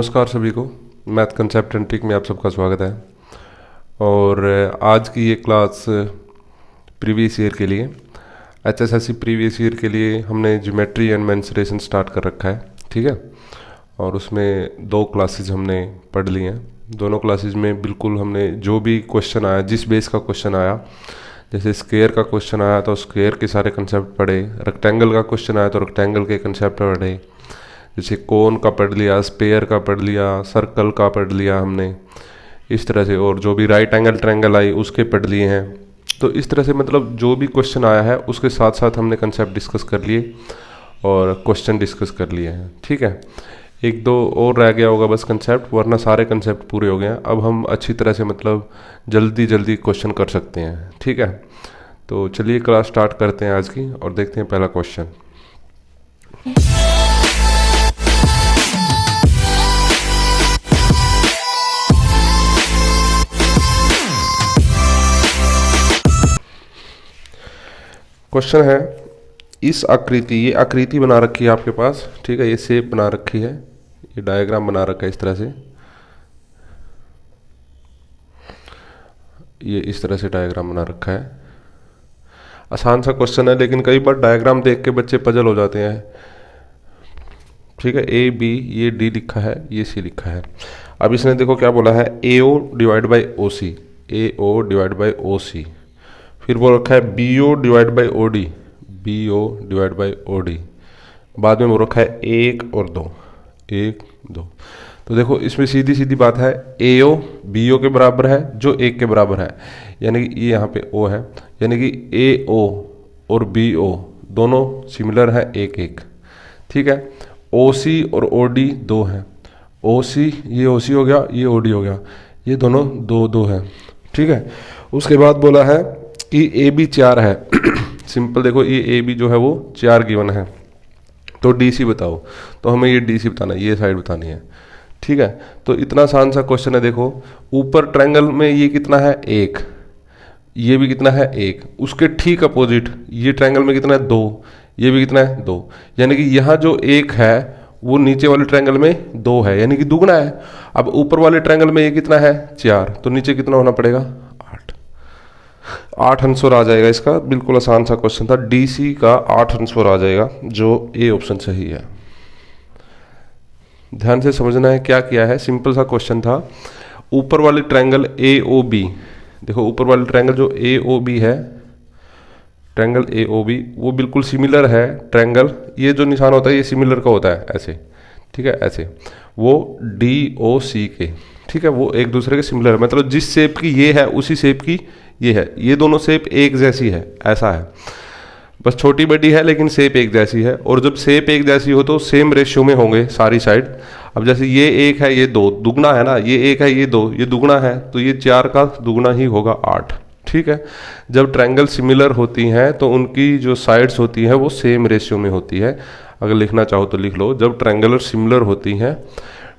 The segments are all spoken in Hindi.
नमस्कार सभी को। मैथ कंसेप्ट एंड ट्रिक में आप सबका स्वागत है। और आज की ये क्लास प्रीवियस ईयर के लिए एचएसएससी प्रीवियस ईयर के लिए हमने ज्योमेट्री एंड मेंसुरेशन स्टार्ट कर रखा है, ठीक है। और उसमें 2 क्लासेस हमने पढ़ ली हैं। दोनों क्लासेस में बिल्कुल हमने जो भी क्वेश्चन आया, जिस बेस का क्वेश्चन आया, जैसे स्क्वायर का क्वेश्चन आया तो स्क्वायर के सारे कंसेप्ट पढ़े, रेक्टेंगल का क्वेश्चन आया तो रेक्टेंगल के कंसेप्ट पढ़े, जैसे कोन का पढ़ लिया, स्पेयर का पढ़ लिया, सर्कल का पढ़ लिया हमने इस तरह से, और जो भी राइट एंगल ट्रायंगल आई उसके पढ़ लिए हैं। तो इस तरह से मतलब जो भी क्वेश्चन आया है उसके साथ साथ हमने कंसेप्ट डिस्कस कर लिए और क्वेश्चन डिस्कस कर लिए हैं, ठीक है। 1-2 और रह गया होगा बस कंसेप्ट, वरना सारे कंसेप्ट पूरे हो गए हैं। अब हम अच्छी तरह से मतलब जल्दी जल्दी क्वेश्चन कर सकते हैं, ठीक है। तो चलिए क्लास स्टार्ट करते हैं आज की और देखते हैं पहला क्वेश्चन। क्वेश्चन है, इस आकृति, ये आकृति बना रखी है आपके पास, ठीक है, ये शेप बना रखी है, ये डायग्राम बना रखा है इस तरह से, ये इस तरह से डायग्राम बना रखा है। आसान सा क्वेश्चन है, लेकिन कई बार डायग्राम देख के बच्चे पजल हो जाते हैं, ठीक है। ए बी, ये डी लिखा है, ये सी लिखा है। अब इसने देखो क्या बोला है, A O divide by O C, A O divide by O C. फिर वो रखा है B O divide by O D, B O divide by O D. बाद में वो रखा है 1 और 2, 1 2। तो देखो इसमें सीधी सीधी बात है, ए ओ बी ओ के बराबर है जो 1 के बराबर है, यानी कि ये यहाँ पे ओ है, यानी कि ए ओ और बी ओ दोनों सिमिलर है 1 1, ठीक है। ओ सी और ओ डी 2 है, ओ सी, ये ओ सी हो गया, ये ओ डी हो गया, ये दोनों 2 2 है, ठीक है। उसके बाद बोला है कि ए बी 4 है सिंपल देखो, ये ए बी जो है वो 4 गिवन है, तो डी सी बताओ। तो हमें ये डी सी बताना है, ये साइड बतानी है, ठीक है। तो इतना आसान सा क्वेश्चन है। देखो ऊपर ट्रायंगल में ये कितना है 1, ये भी कितना है 1, उसके ठीक अपोजिट ये ट्रायंगल में कितना है 2, ये भी कितना है 2, यानी कि यहाँ जो 1 है वो नीचे वाले ट्रायंगल में 2 है, यानी कि दुगना है। अब ऊपर वाले ट्रायंगल में ये कितना है 4, तो नीचे कितना होना पड़ेगा 8 आंसर आ जाएगा इसका। बिल्कुल आसान सा क्वेश्चन था, डी सी का 8 आंसर आ जाएगा, जो ए ऑप्शन सही है। ध्यान से समझना है क्या किया है, सिंपल सा क्वेश्चन था। ऊपर वाले ट्रायंगल ए ओ बी, देखो ऊपर वाले ट्रायंगल जो ए ओ बी है, ट्रायंगल ए ओ बी, वो बिल्कुल सिमिलर है ट्रायंगल, ये जो निशान होता है ये सिमिलर का होता है ऐसे, ठीक है, ऐसे वो डी ओ सी के, ठीक है, वो एक दूसरे के सिमिलर है, मतलब जिस शेप की ये है उसी शेप की ये है, ये दोनों शेप एक जैसी है, ऐसा है, बस छोटी बड़ी है लेकिन शेप एक जैसी है। और जब शेप एक जैसी हो तो सेम रेशियो में होंगे सारी साइड। अब जैसे ये 1 है, ये 2, दुगना है ना, ये 1 है, ये 2, ये दुगना है, तो ये 4 का दुगना ही होगा 8, ठीक है। जब ट्रायंगल सिमिलर होती हैं तो उनकी जो साइड्स होती हैं वो सेम रेशियो में होती है। अगर लिखना चाहो तो लिख लो, जब ट्रायंगुलर सिमिलर होती हैं।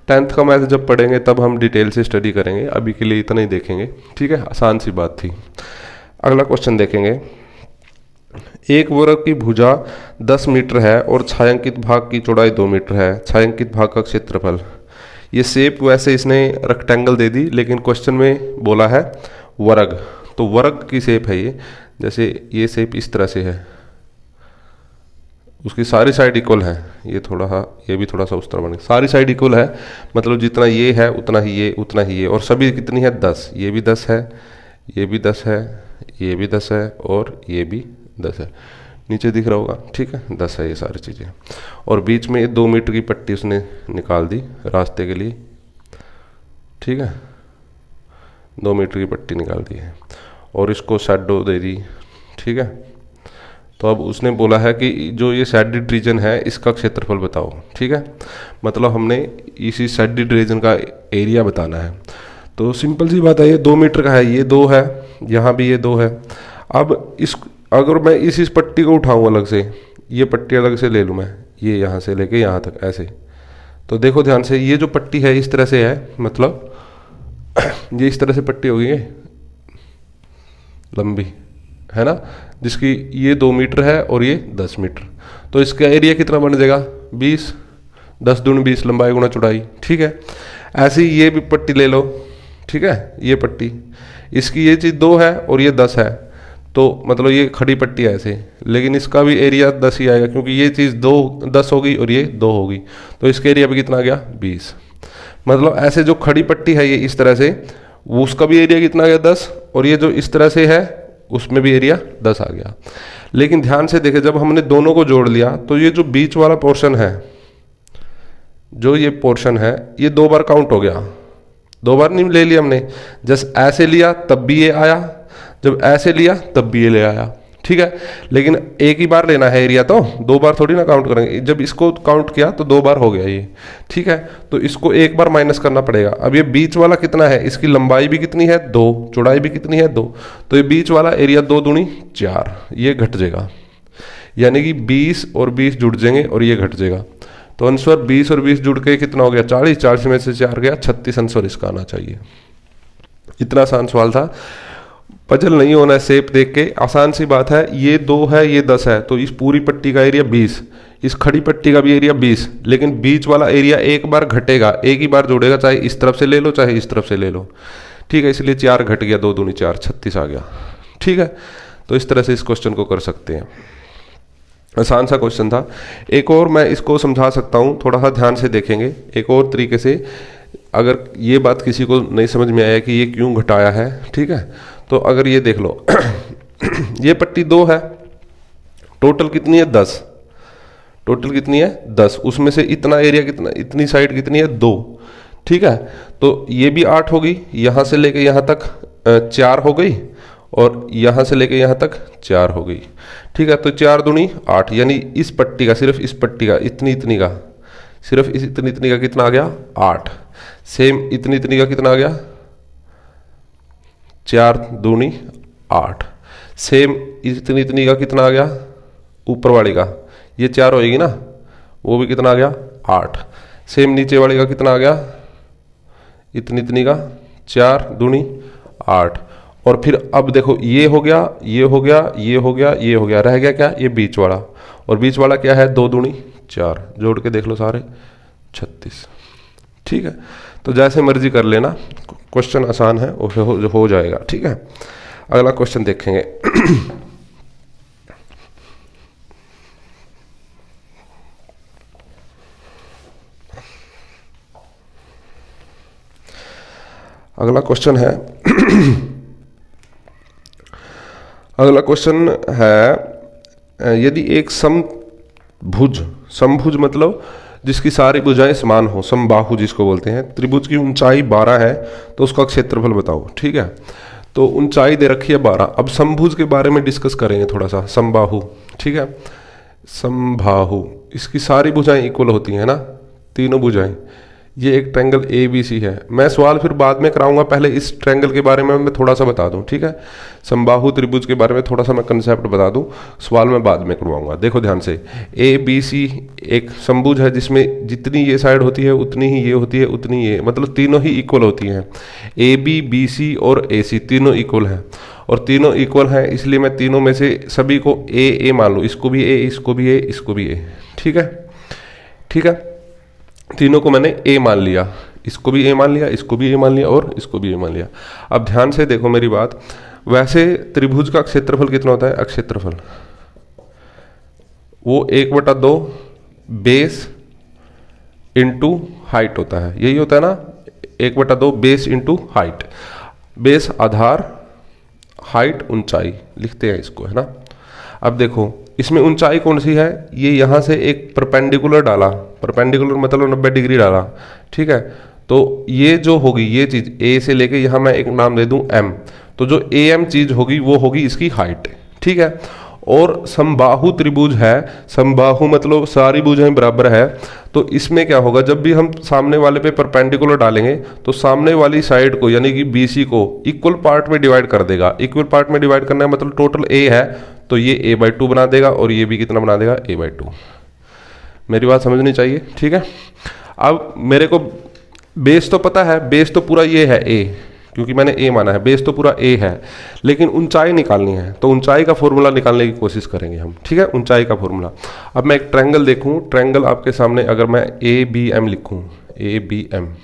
10th का मैथ जब पढ़ेंगे तब हम डिटेल से स्टडी करेंगे, अभी के लिए इतना ही देखेंगे, ठीक है। आसान सी बात थी। अगला क्वेश्चन देखेंगे, एक वर्ग की भुजा 10 मीटर है और छायांकित भाग की चौड़ाई 2 मीटर है, छायांकित भाग का क्षेत्रफल। ये शेप वैसे इसने रेक्टेंगल दे दी, लेकिन क्वेश्चन में बोला है वर्ग, तो वर्ग की शेप है ये, जैसे ये शेप इस तरह से है, उसकी सारी साइड इक्वल है, ये थोड़ा सा, ये भी थोड़ा सा उस तरह बने, सारी साइड इक्वल है, मतलब जितना ये है उतना ही ये, उतना ही ये, और सभी कितनी है 10, ये भी 10 है, ये भी 10 है, ये भी 10 है, और ये भी 10 है, नीचे दिख रहा होगा, ठीक है, 10 है ये सारी चीज़ें। और बीच में 2 मीटर की पट्टी उसने निकाल दी रास्ते के लिए, ठीक है, 2 मीटर की पट्टी निकाल दी है, और इसको शैडो दे दी, ठीक है। तो अब उसने बोला है कि जो ये शेडेड रीजन है इसका क्षेत्रफल बताओ, ठीक है, मतलब हमने इसी शेडेड रीजन का एरिया बताना है। तो सिंपल सी बात है, ये 2 मीटर का है, ये 2 है, यहाँ भी ये 2 है। अब इस, अगर मैं इस पट्टी को उठाऊँ अलग से, ये पट्टी अलग से ले लूँ मैं, ये यहाँ से लेके यहाँ तक ऐसे, तो देखो ध्यान से, ये जो पट्टी है इस तरह से है, मतलब ये इस तरह से पट्टी होगी ये लंबी, है ना, जिसकी ये 2 मीटर है और ये 10 मीटर, तो इसका एरिया कितना बन जाएगा 20, 10 दूनी 20 लंबाई गुणा चौड़ाई, ठीक है। ऐसी ये भी पट्टी ले लो, ठीक है, ये पट्टी, इसकी ये चीज़ 2 है और ये 10 है, तो मतलब ये खड़ी पट्टी है ऐसे, लेकिन इसका भी एरिया 10 ही आएगा क्योंकि ये चीज़ 10 होगी और ये 2 होगी, तो इसका एरिया भी कितना आ गया 20। मतलब ऐसे जो खड़ी पट्टी है ये इस तरह से, वो उसका भी एरिया कितना आ गया 10, और ये जो इस तरह से है उसमें भी एरिया 10 आ गया। लेकिन ध्यान से देखें, जब हमने दोनों को जोड़ लिया तो ये जो बीच वाला पोर्शन है, जो ये पोर्शन है, ये 2 बार काउंट हो गया। 2 बार नहीं ले लिया हमने, जस्ट ऐसे लिया तब भी ये आया, जब ऐसे लिया तब भी ये ले आया, ठीक है। लेकिन एक ही बार लेना है एरिया, तो 2 बार थोड़ी ना काउंट करेंगे। जब इसको काउंट किया तो 2 बार हो गया ये, ठीक है। तो इसको एक बार माइनस करना पड़ेगा। अब ये बीच वाला कितना है, इसकी लंबाई भी कितनी है 2, चौड़ाई भी कितनी है 2, तो ये बीच वाला एरिया 2 दूनी 4, ये घट जाएगा, यानी कि 20 और 20 जुड़ जाएंगे और ये घट जाएगा। तो आंसर 20 और 20 जुड़ के कितना हो गया 40, 40 में से 4 गया 36 आंसर इसका आना चाहिए। इतना आसान सवाल था, पजल नहीं होना है। शेप देख के आसान सी बात है, ये 2 है ये 10 है, तो इस पूरी पट्टी का एरिया 20, इस खड़ी पट्टी का भी एरिया 20, लेकिन बीच वाला एरिया एक बार घटेगा, एक ही बार जोड़ेगा, चाहे इस तरफ से ले लो चाहे इस तरफ से ले लो, ठीक है। इसलिए 4 घट गया, 2 दूनी 4, 36 आ गया, ठीक है। तो इस तरह से इस क्वेश्चन को कर सकते हैं। आसान सा क्वेश्चन था। एक और मैं इसको समझा सकता हूँ, थोड़ा सा ध्यान से देखेंगे एक और तरीके से, अगर ये बात किसी को नहीं समझ में आया कि ये क्यों घटाया है, ठीक है। तो अगर ये देख लो ये पट्टी 2 है, टोटल कितनी है 10, टोटल कितनी है 10, उसमें से इतना एरिया कितना, इतनी साइड कितनी है 2, ठीक है। तो ये भी 8 होगी, यहाँ से लेके यहाँ तक 4 हो गई, और यहाँ से लेके यहाँ तक 4 हो गई, ठीक है। तो 4 दूनी 8, यानी इस पट्टी का, सिर्फ इस पट्टी का इतनी का, सिर्फ इस इतनी का कितना आ गया 8। सेम इतनी का कितना आ गया 4 दूनी 8। सेम इतनी का कितना आ गया ऊपर वाली का, ये 4 होएगी ना, वो भी कितना आ गया 8। सेम नीचे वाली का कितना आ गया इतनी का 4 दूनी 8। और फिर अब देखो ये हो गया, ये हो गया, ये हो गया, ये हो गया, रह गया क्या ये बीच वाला, और बीच वाला क्या है 2 दूनी 4, जोड़ के देख लो सारे 36, ठीक है। तो जैसे मर्जी कर लेना, क्वेश्चन आसान है और हो जाएगा, ठीक है। अगला क्वेश्चन देखेंगे। अगला क्वेश्चन है अगला क्वेश्चन है, यदि एक समभुज मतलब जिसकी सारी भुजाएं समान हो, समबाहु जिसको बोलते हैं, त्रिभुज की ऊंचाई 12 है तो उसका क्षेत्रफल बताओ, ठीक है। तो ऊंचाई दे रखी है 12। अब समभुज के बारे में डिस्कस करेंगे थोड़ा सा, समबाहु, ठीक है। समबाहु, इसकी सारी भुजाएं इक्वल होती हैं ना, तीनों भुजाएं। ये एक ट्रायंगल ABC है। मैं सवाल फिर बाद में कराऊंगा, पहले इस ट्रायंगल के बारे में मैं थोड़ा सा बता दूं, ठीक है। समबाहु त्रिभुज के बारे में थोड़ा सा मैं कंसेप्ट बता दूं, सवाल में बाद में करवाऊंगा। देखो ध्यान से, ABC एक समभुज है जिसमें जितनी ये साइड होती है उतनी ही ये होती है, उतनी ये, मतलब तीनों ही इक्वल होती हैं। AB, BC और AC तीनों इक्वल हैं, और तीनों इक्वल हैं इसलिए मैं तीनों में से सभी को A मान लूँ, इसको भी A, इसको भी A, इसको भी A, ठीक है, ठीक है। तीनों को मैंने A मान लिया, इसको भी A मान लिया, इसको भी A मान लिया और इसको भी A मान लिया। अब ध्यान से देखो मेरी बात, वैसे त्रिभुज का क्षेत्रफल कितना होता है, अक्षेत्रफल, वो 1/2 बेस इंटू हाइट होता है, यही होता है ना, 1/2 बेस इंटू हाइट। बेस आधार, हाइट ऊंचाई लिखते हैं इसको, है ना। अब देखो इसमें ऊंचाई कौन सी है, ये यहाँ से एक परपेंडिकुलर डाला, परपेंडिकुलर मतलब 90 डिग्री डाला, ठीक है। तो ये जो होगी ये चीज A से लेके यहाँ मैं एक नाम दे दूं M, तो जो AM चीज होगी वो होगी इसकी हाइट, ठीक है। और समबाहु त्रिभुज है, समबाहु मतलब सारी भुजाएं बराबर है, तो इसमें क्या होगा, जब भी हम सामने वाले पे परपेंडिकुलर डालेंगे तो सामने वाली साइड को यानी कि BC को इक्वल पार्ट में डिवाइड कर देगा। इक्वल पार्ट में डिवाइड करना है मतलब टोटल A है तो ये A/2 बना देगा, और ये भी कितना बना देगा A/2। मेरी बात समझनी चाहिए, ठीक है। अब मेरे को बेस तो पता है, बेस तो पूरा ये है A, क्योंकि मैंने ए माना है, बेस तो पूरा ए है, लेकिन ऊंचाई निकालनी है, तो ऊंचाई का फॉर्मूला निकालने की कोशिश करेंगे हम। ठीक है, ऊंचाई का फॉर्मूला। अब मैं एक ट्रायंगल देखूं, ट्रायंगल आपके सामने अगर मैं ए बी एम लिखूं, ए बी एम,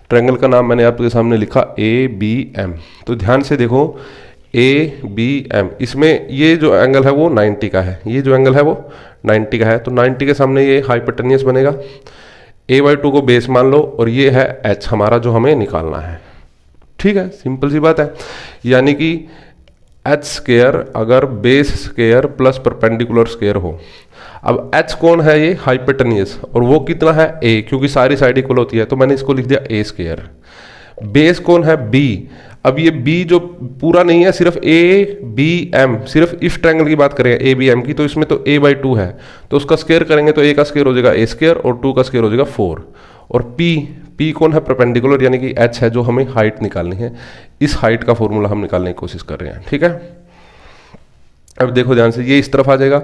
ट्रायंगल का नाम मैंने आपके सामने लिखा ए बी एम। तो ध्यान से देखो, ए बी एम, इसमें ये जो एंगल है वो 90 का है, ये जो एंगल है वो 90 का है, तो 90 के सामने ये हाइपोटेन्यूस बनेगा। a/2 को बेस मान लो और ये है h हमारा जो हमें निकालना है। ठीक है, सिंपल सी बात है। यानी कि h स्क्वायर अगर base square plus perpendicular square हो, अब h कौन है, ये हाइपोटेन्यूस, और वो कितना है a, क्योंकि सारी साइड इक्वल होती है, तो मैंने इसको लिख दिया a स्क्वायर। बेस कौन है b, अब ये b जो पूरा नहीं है, सिर्फ ए बी एम, सिर्फ इस ट्रायंगल की बात करें ए बी एम की, तो इसमें तो a/2 है, तो उसका स्क्वायर करेंगे तो a का स्क्वायर हो जाएगा a स्क्वायर और 2 का स्क्वायर हो जाएगा 4। और p कौन है, परपेंडिकुलर, यानी कि h है जो हमें हाइट निकालनी है। इस हाइट का फॉर्मूला हम निकालने की कोशिश कर रहे हैं। ठीक है, अब देखो ध्यान से, ये इस तरफ आ जाएगा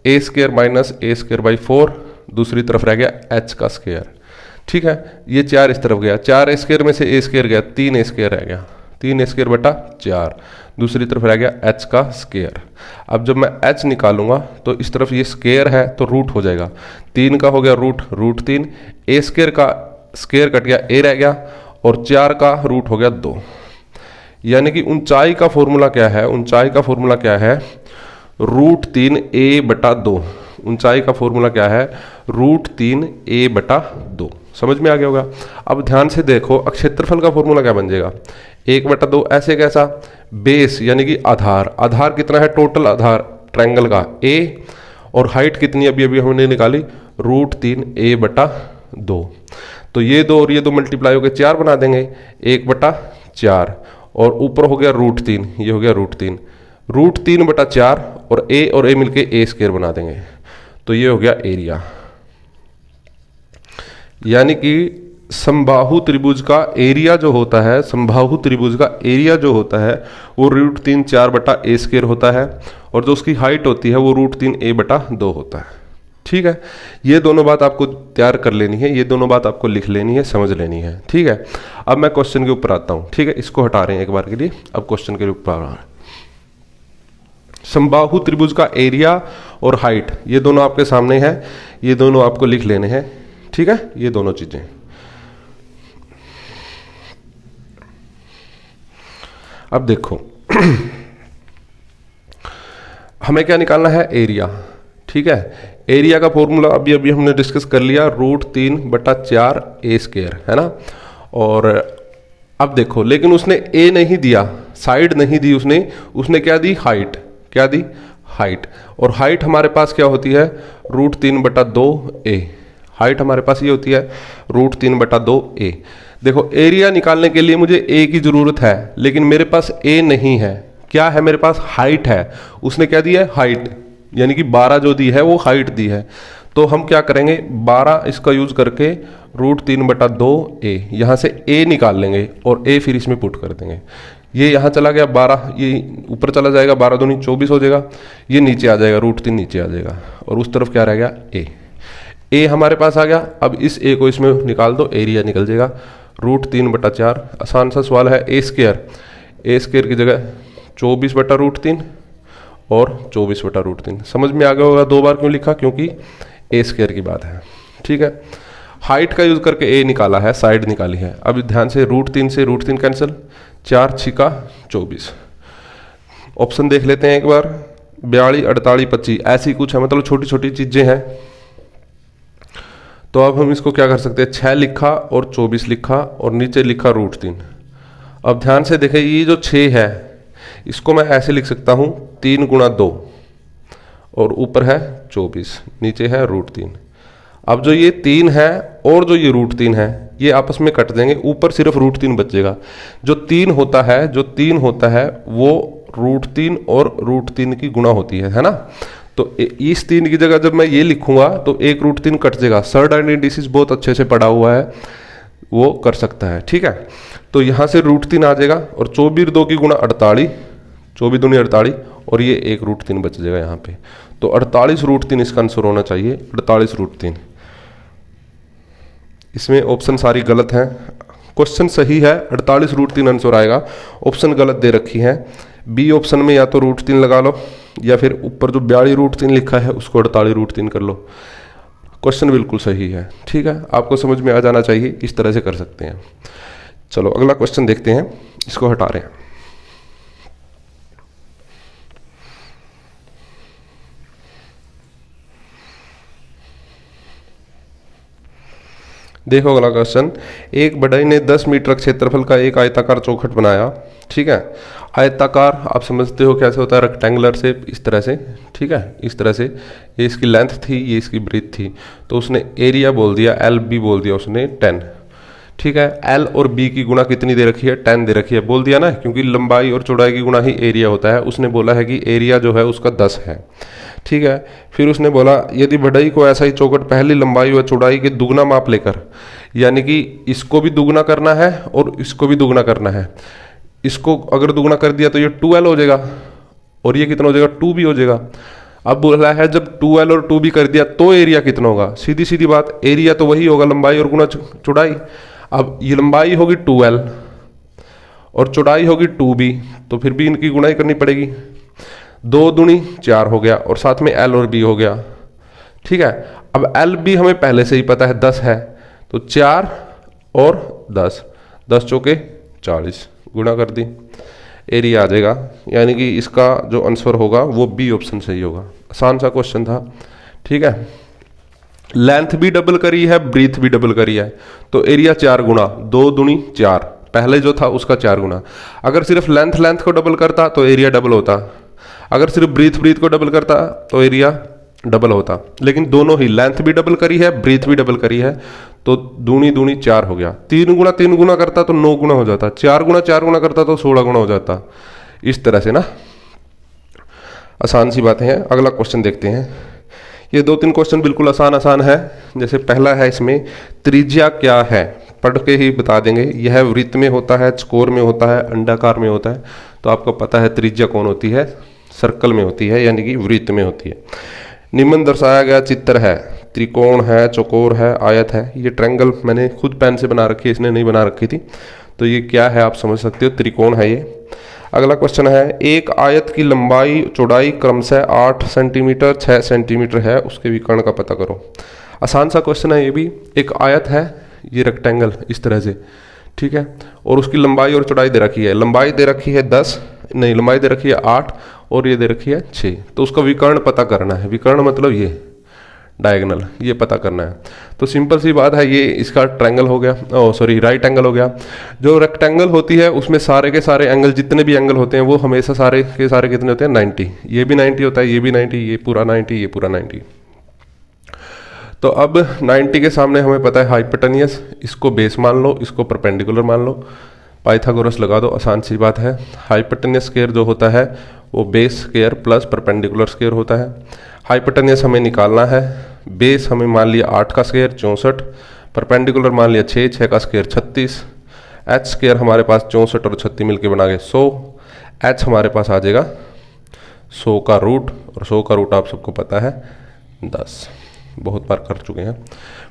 a square minus a square by 4, दूसरी तरफ रह गया h का स्क्वायर। ठीक है, ये 4 इस तरफ गया, 4 स्क्वायर में से a स्क्वायर गया, 3 स्क्वायर रह गया, 3 स्क्वायर बटा 4, दूसरी तरफ रह गया h का स्क्वायर। अब जब मैं h निकालूंगा तो इस तरफ ये स्क्वायर है तो रूट हो जाएगा, 3 का हो गया रूट 3, a स्क्वायर का स्क्वायर कट गया, a रह गया, और 4 का रूट हो गया 2। यानी कि ऊंचाई का फॉर्मूला क्या है, ऊंचाई का फॉर्मूला क्या है, √3a/2। ऊंचाई का फॉर्मूला क्या है, √3a/2। समझ में आ गया होगा। अब ध्यान से देखो, क्षेत्रफल का फॉर्मूला क्या बन जाएगा, 1/2। ऐसे कैसा, बेस यानी कि आधार, आधार कितना है, टोटल आधार ट्रायंगल का a, और हाइट कितनी अभी अभी हमने निकाली, √3a/2। तो ये दो और ये दो मल्टीप्लाई होकर 4 बना देंगे, 1/4, और ऊपर हो गया √3, ये हो गया √3, √3/4, और a मिलके a स्क्वायर बना देंगे, तो ये हो गया एरिया। यानी कि समबाहु त्रिभुज का एरिया जो होता है, समबाहु त्रिभुज का एरिया जो होता है वो √3 4/a स्क्वायर होता है, और जो उसकी हाइट होती है वो √3a/2 होता है। ठीक है, ये दोनों बात आपको तैयार कर लेनी है, ये दोनों बात आपको लिख लेनी है, समझ लेनी है। ठीक है, अब मैं क्वेश्चन के ऊपर आता हूँ। ठीक है, इसको हटा रहे हैं एक बार के लिए, अब क्वेश्चन के ऊपर आ रहा है। समबाहु त्रिभुज का एरिया और हाइट, ये दोनों आपके सामने है, ये दोनों आपको लिख लेने हैं। ठीक है, ये दोनों चीजें। अब देखो हमें क्या निकालना है, एरिया। ठीक है, एरिया का फॉर्मूला अभी अभी हमने डिस्कस कर लिया, √3/4a स्क्वायर, है ना। और अब देखो, लेकिन उसने a नहीं दिया, साइड नहीं दी उसने क्या दी, हाइट। क्या दी, हाइट। और हाइट हमारे पास क्या होती है, √3/2a। हाइट हमारे पास ये होती है √3/2a। देखो, एरिया निकालने के लिए मुझे a की जरूरत है, लेकिन मेरे पास a नहीं है। क्या है मेरे पास, हाइट है। उसने क्या दिया है, हाइट, यानी कि 12 जो दी है वो हाइट दी है। तो हम क्या करेंगे, 12 इसका यूज करके √3/2a, यहाँ से a निकाल लेंगे और a फिर इसमें पुट कर देंगे। ये यहाँ चला गया 12, ये ऊपर चला जाएगा, 12 दूनी 24 हो जाएगा, ये नीचे आ जाएगा, √3 नीचे आ जाएगा, और उस तरफ क्या रह गया, a हमारे पास आ गया। अब इस a को इसमें निकाल दो, एरिया निकल जाएगा √3/4। आसान सा सवाल है, a स्क्वायर की जगह 24/√3 और 24/√3। समझ में आ गया होगा 2 बार क्यों लिखा, क्योंकि a स्क्वायर की बात है। ठीक है, हाइट का यूज करके a निकाला है, साइड निकाली है। अब ध्यान से, √3 से √3 कैंसिल, 4 × 6 = 24। ऑप्शन देख लेते हैं एक बार, 42 48 25 ऐसी कुछ है, मतलब छोटी छोटी चीजें हैं। तो अब हम इसको क्या कर सकते हैं, 6 लिखा और 24 लिखा और नीचे लिखा √3। अब ध्यान से देखें, ये जो 6 है इसको मैं ऐसे लिख सकता हूँ 3 × 2, और ऊपर है 24, नीचे है √3। अब जो ये 3 है और जो ये √3 है ये आपस में कट देंगे, ऊपर सिर्फ √3 बचेगा। जो 3 होता है वो √3 और √3 की गुणा होती है ना। तो इस 3 की जगह जब मैं ये लिखूंगा तो एक √3 कट जाएगा। सर्ड एंड इंडिसिस बहुत अच्छे से पढ़ा हुआ है, वो कर सकता है। ठीक है, तो यहाँ से √3 आ जाएगा, और 24 2 की गुणा 48, 24 दूनी 48, और ये एक √3 बच जाएगा यहाँ पे। तो 48 √3 इसका आंसर होना चाहिए, 48 √3। इसमें ऑप्शन सारी गलत हैं, क्वेश्चन सही है, 48√3 आंसर आएगा। ऑप्शन गलत दे रखी है, बी ऑप्शन में या तो √3 लगा लो या फिर ऊपर जो 42√3 लिखा है उसको 48√3 कर लो। क्वेश्चन बिल्कुल सही है, ठीक है, आपको समझ में आ जाना चाहिए, इस तरह से कर सकते हैं। चलो अगला क्वेश्चन देखते हैं, इसको हटा रहे हैं। देखो अगला क्वेश्चन, एक बढ़ई ने 10 मीटर क्षेत्रफल का एक आयताकार चौखट बनाया, ठीक है। आयताकार आप समझते हो कैसे होता है, रेक्टेंगुलर शेप, इस तरह से, ठीक है, इस तरह से। ये इसकी लेंथ थी, ये इसकी ब्रीथ थी, तो उसने एरिया बोल दिया, एल बी बोल दिया उसने 10, ठीक है। एल और बी की गुणा कितनी दे रखी है, 10 दे रखी है, बोल दिया ना, क्योंकि लंबाई और चौड़ाई की गुणा ही एरिया होता है। उसने बोला है कि एरिया जो है उसका 10 है, ठीक है। फिर उसने बोला यदि बढ़ई को ऐसा ही चौखट पहली लंबाई व चौड़ाई के दुगना माप लेकर, यानी कि इसको भी दुगना करना है और इसको भी दुगना करना है। इसको अगर दुगना कर दिया तो ये 2L हो जाएगा और ये कितना हो जाएगा, 2B हो जाएगा। अब बोला है जब 2L और 2B कर दिया तो एरिया कितना होगा, सीधी सीधी बात, एरिया तो वही होगा लंबाई और गुना चौड़ाई। अब ये लंबाई होगी 2L और चौड़ाई होगी 2B, तो फिर भी इनकी गुणाई करनी पड़ेगी, 2 दूनी 4 हो गया और साथ में L और B हो गया, ठीक है। अब LB हमें पहले से ही पता है 10 है, तो 4 और 10, 10 चौके 40, गुणा कर दी, एरिया आ जाएगा। यानी कि इसका जो आंसर होगा वो बी ऑप्शन सही होगा। आसान सा क्वेश्चन था, ठीक है। लेंथ भी डबल करी है, ब्रीथ भी डबल करी है, तो एरिया 4 गुना, 2 दूनी 4, पहले जो था उसका 4 गुना। अगर सिर्फ लेंथ को डबल करता तो एरिया डबल होता, अगर सिर्फ ब्रीथ को डबल करता तो एरिया डबल होता, लेकिन दोनों ही, लेंथ भी डबल करी है, ब्रीथ भी डबल करी है, तो दूनी दूनी 4 हो गया। 3 गुना करता तो 9 गुना हो जाता, 4 गुना करता तो 16 गुना हो जाता, इस तरह से ना। आसान सी बातें हैं। अगला क्वेश्चन देखते हैं। ये 2-3 क्वेश्चन बिल्कुल आसान है। जैसे पहला है, इसमें त्रिज्या क्या है, पढ़ के ही बता देंगे। यह वृत्त में होता है, चकोर में होता है, अंडाकार में होता है, तो आपको पता है त्रिज्या कौन होती है, सर्कल में होती है, यानी कि वृत्त में होती है। निम्न दर्शाया गया चित्र है, त्रिकोण है, चौकोर है, आयत है। ये ट्रायंगल मैंने खुद पेन से बना रखी है, इसने नहीं बना रखी थी, तो ये क्या है आप समझ सकते हो, त्रिकोण है ये। अगला क्वेश्चन है, एक आयत की लंबाई चौड़ाई क्रमशः 8 सेंटीमीटर 6 सेंटीमीटर है, उसके विकर्ण का पता करो। आसान सा क्वेश्चन है ये भी। एक आयत है, ये रेक्टेंगल इस तरह से, ठीक है, और उसकी लंबाई और चौड़ाई दे रखी है। लंबाई दे रखी है 10, नहीं, लंबाई दे रखी है 8 और ये दे रखी है 6, तो उसका विकर्ण पता करना है। विकर्ण मतलब ये डायगोनल, ये पता करना है। तो सिंपल सी बात है, ये इसका ट्रायंगल हो गया, राइट एंगल हो गया। जो रेक्टेंगल होती है उसमें सारे के सारे एंगल, जितने भी एंगल होते हैं वो हमेशा सारे के सारे कितने होते हैं, 90। ये भी 90 होता है, ये भी 90, ये पूरा 90, ये पूरा 90। तो अब 90 के सामने हमें पता है हाइपोटेनियस, इसको बेस मान लो, इसको परपेंडिकुलर मान लो, पाइथागोरस लगा दो, आसान सी बात है। हाइपोटेनियस स्क्वायर जो होता है वो base square plus perpendicular square होता है। हाइपोटेनियस हमें निकालना है, बेस हमें मान लिया 8 का स्क्वायर 64, परपेंडिकुलर मान लिया 6 का स्क्वायर 36, एच स्क्वायर हमारे पास 64 और 36 मिलकर बना गए 100, एच हमारे पास आ जाएगा 100 का रूट, और 100 का रूट आप सबको पता है 10, बहुत बार कर चुके हैं।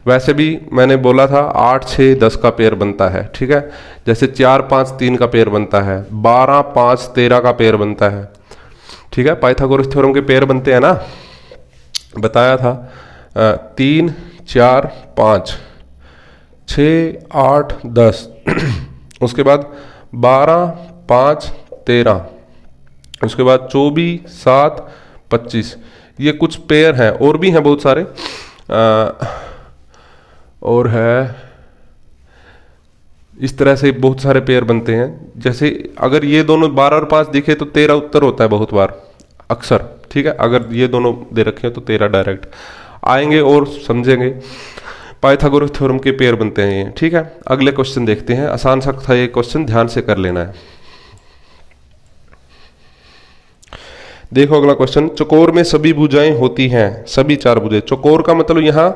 वैसे भी मैंने बोला था 8 6 10 का पेयर बनता है, ठीक है। जैसे 4 5 3 का पेयर बनता है, 12 5 13 का पेयर बनता है, ठीक है। पाइथागोरस थ्योरम के पेयर बनते हैं ना, बताया था 3 4 5 6 8 10 उसके बाद 12 5 13, उसके बाद 24 7 25, ये कुछ पेयर हैं, और भी हैं बहुत सारे, और है इस तरह से बहुत सारे पेयर बनते हैं। जैसे अगर ये दोनों 12 और 5 दिखे तो 13 उत्तर होता है बहुत बार, अक्सर, ठीक है। अगर ये दोनों दे रखे हैं तो 13 डायरेक्ट आएंगे और समझेंगे। पाइथागोरस थ्योरम के पेयर बनते हैं ये, ठीक है। अगले क्वेश्चन देखते हैं, आसान सा था ये क्वेश्चन, ध्यान से कर लेना है। देखो अगला क्वेश्चन, चौकोर में सभी भुजाएं होती हैं, सभी 4 भुजाएं। चौकोर का मतलब यहाँ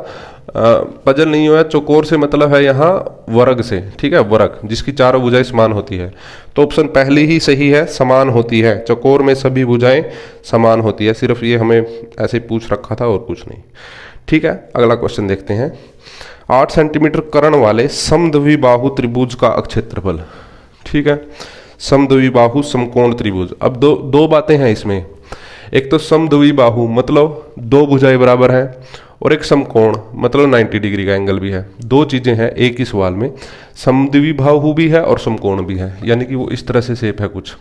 पजल नहीं हुआ है, चौकोर से मतलब है यहाँ वर्ग से, ठीक है, वर्ग जिसकी 4 भुजाएं समान होती है। तो ऑप्शन पहली ही सही है, समान होती है। चौकोर में सभी भुजाएं समान होती है, सिर्फ ये हमें ऐसे पूछ रखा था और कुछ नहीं, ठीक है। अगला क्वेश्चन देखते हैं, 8 सेंटीमीटर कर्ण वाले समद्विबाहु त्रिभुज का अक्षेत्रफल। ठीक है, समद्विबाहु समकोण त्रिभुज। अब दो बातें हैं इसमें, एक तो समद्विबाहु मतलब दो भुजाएं बराबर हैं, और एक समकोण मतलब 90 डिग्री का एंगल भी है। दो चीजें हैं एक ही सवाल में, समद्विबाहु भी है और समकोण भी है, यानी कि वो इस तरह से शेप है कुछ।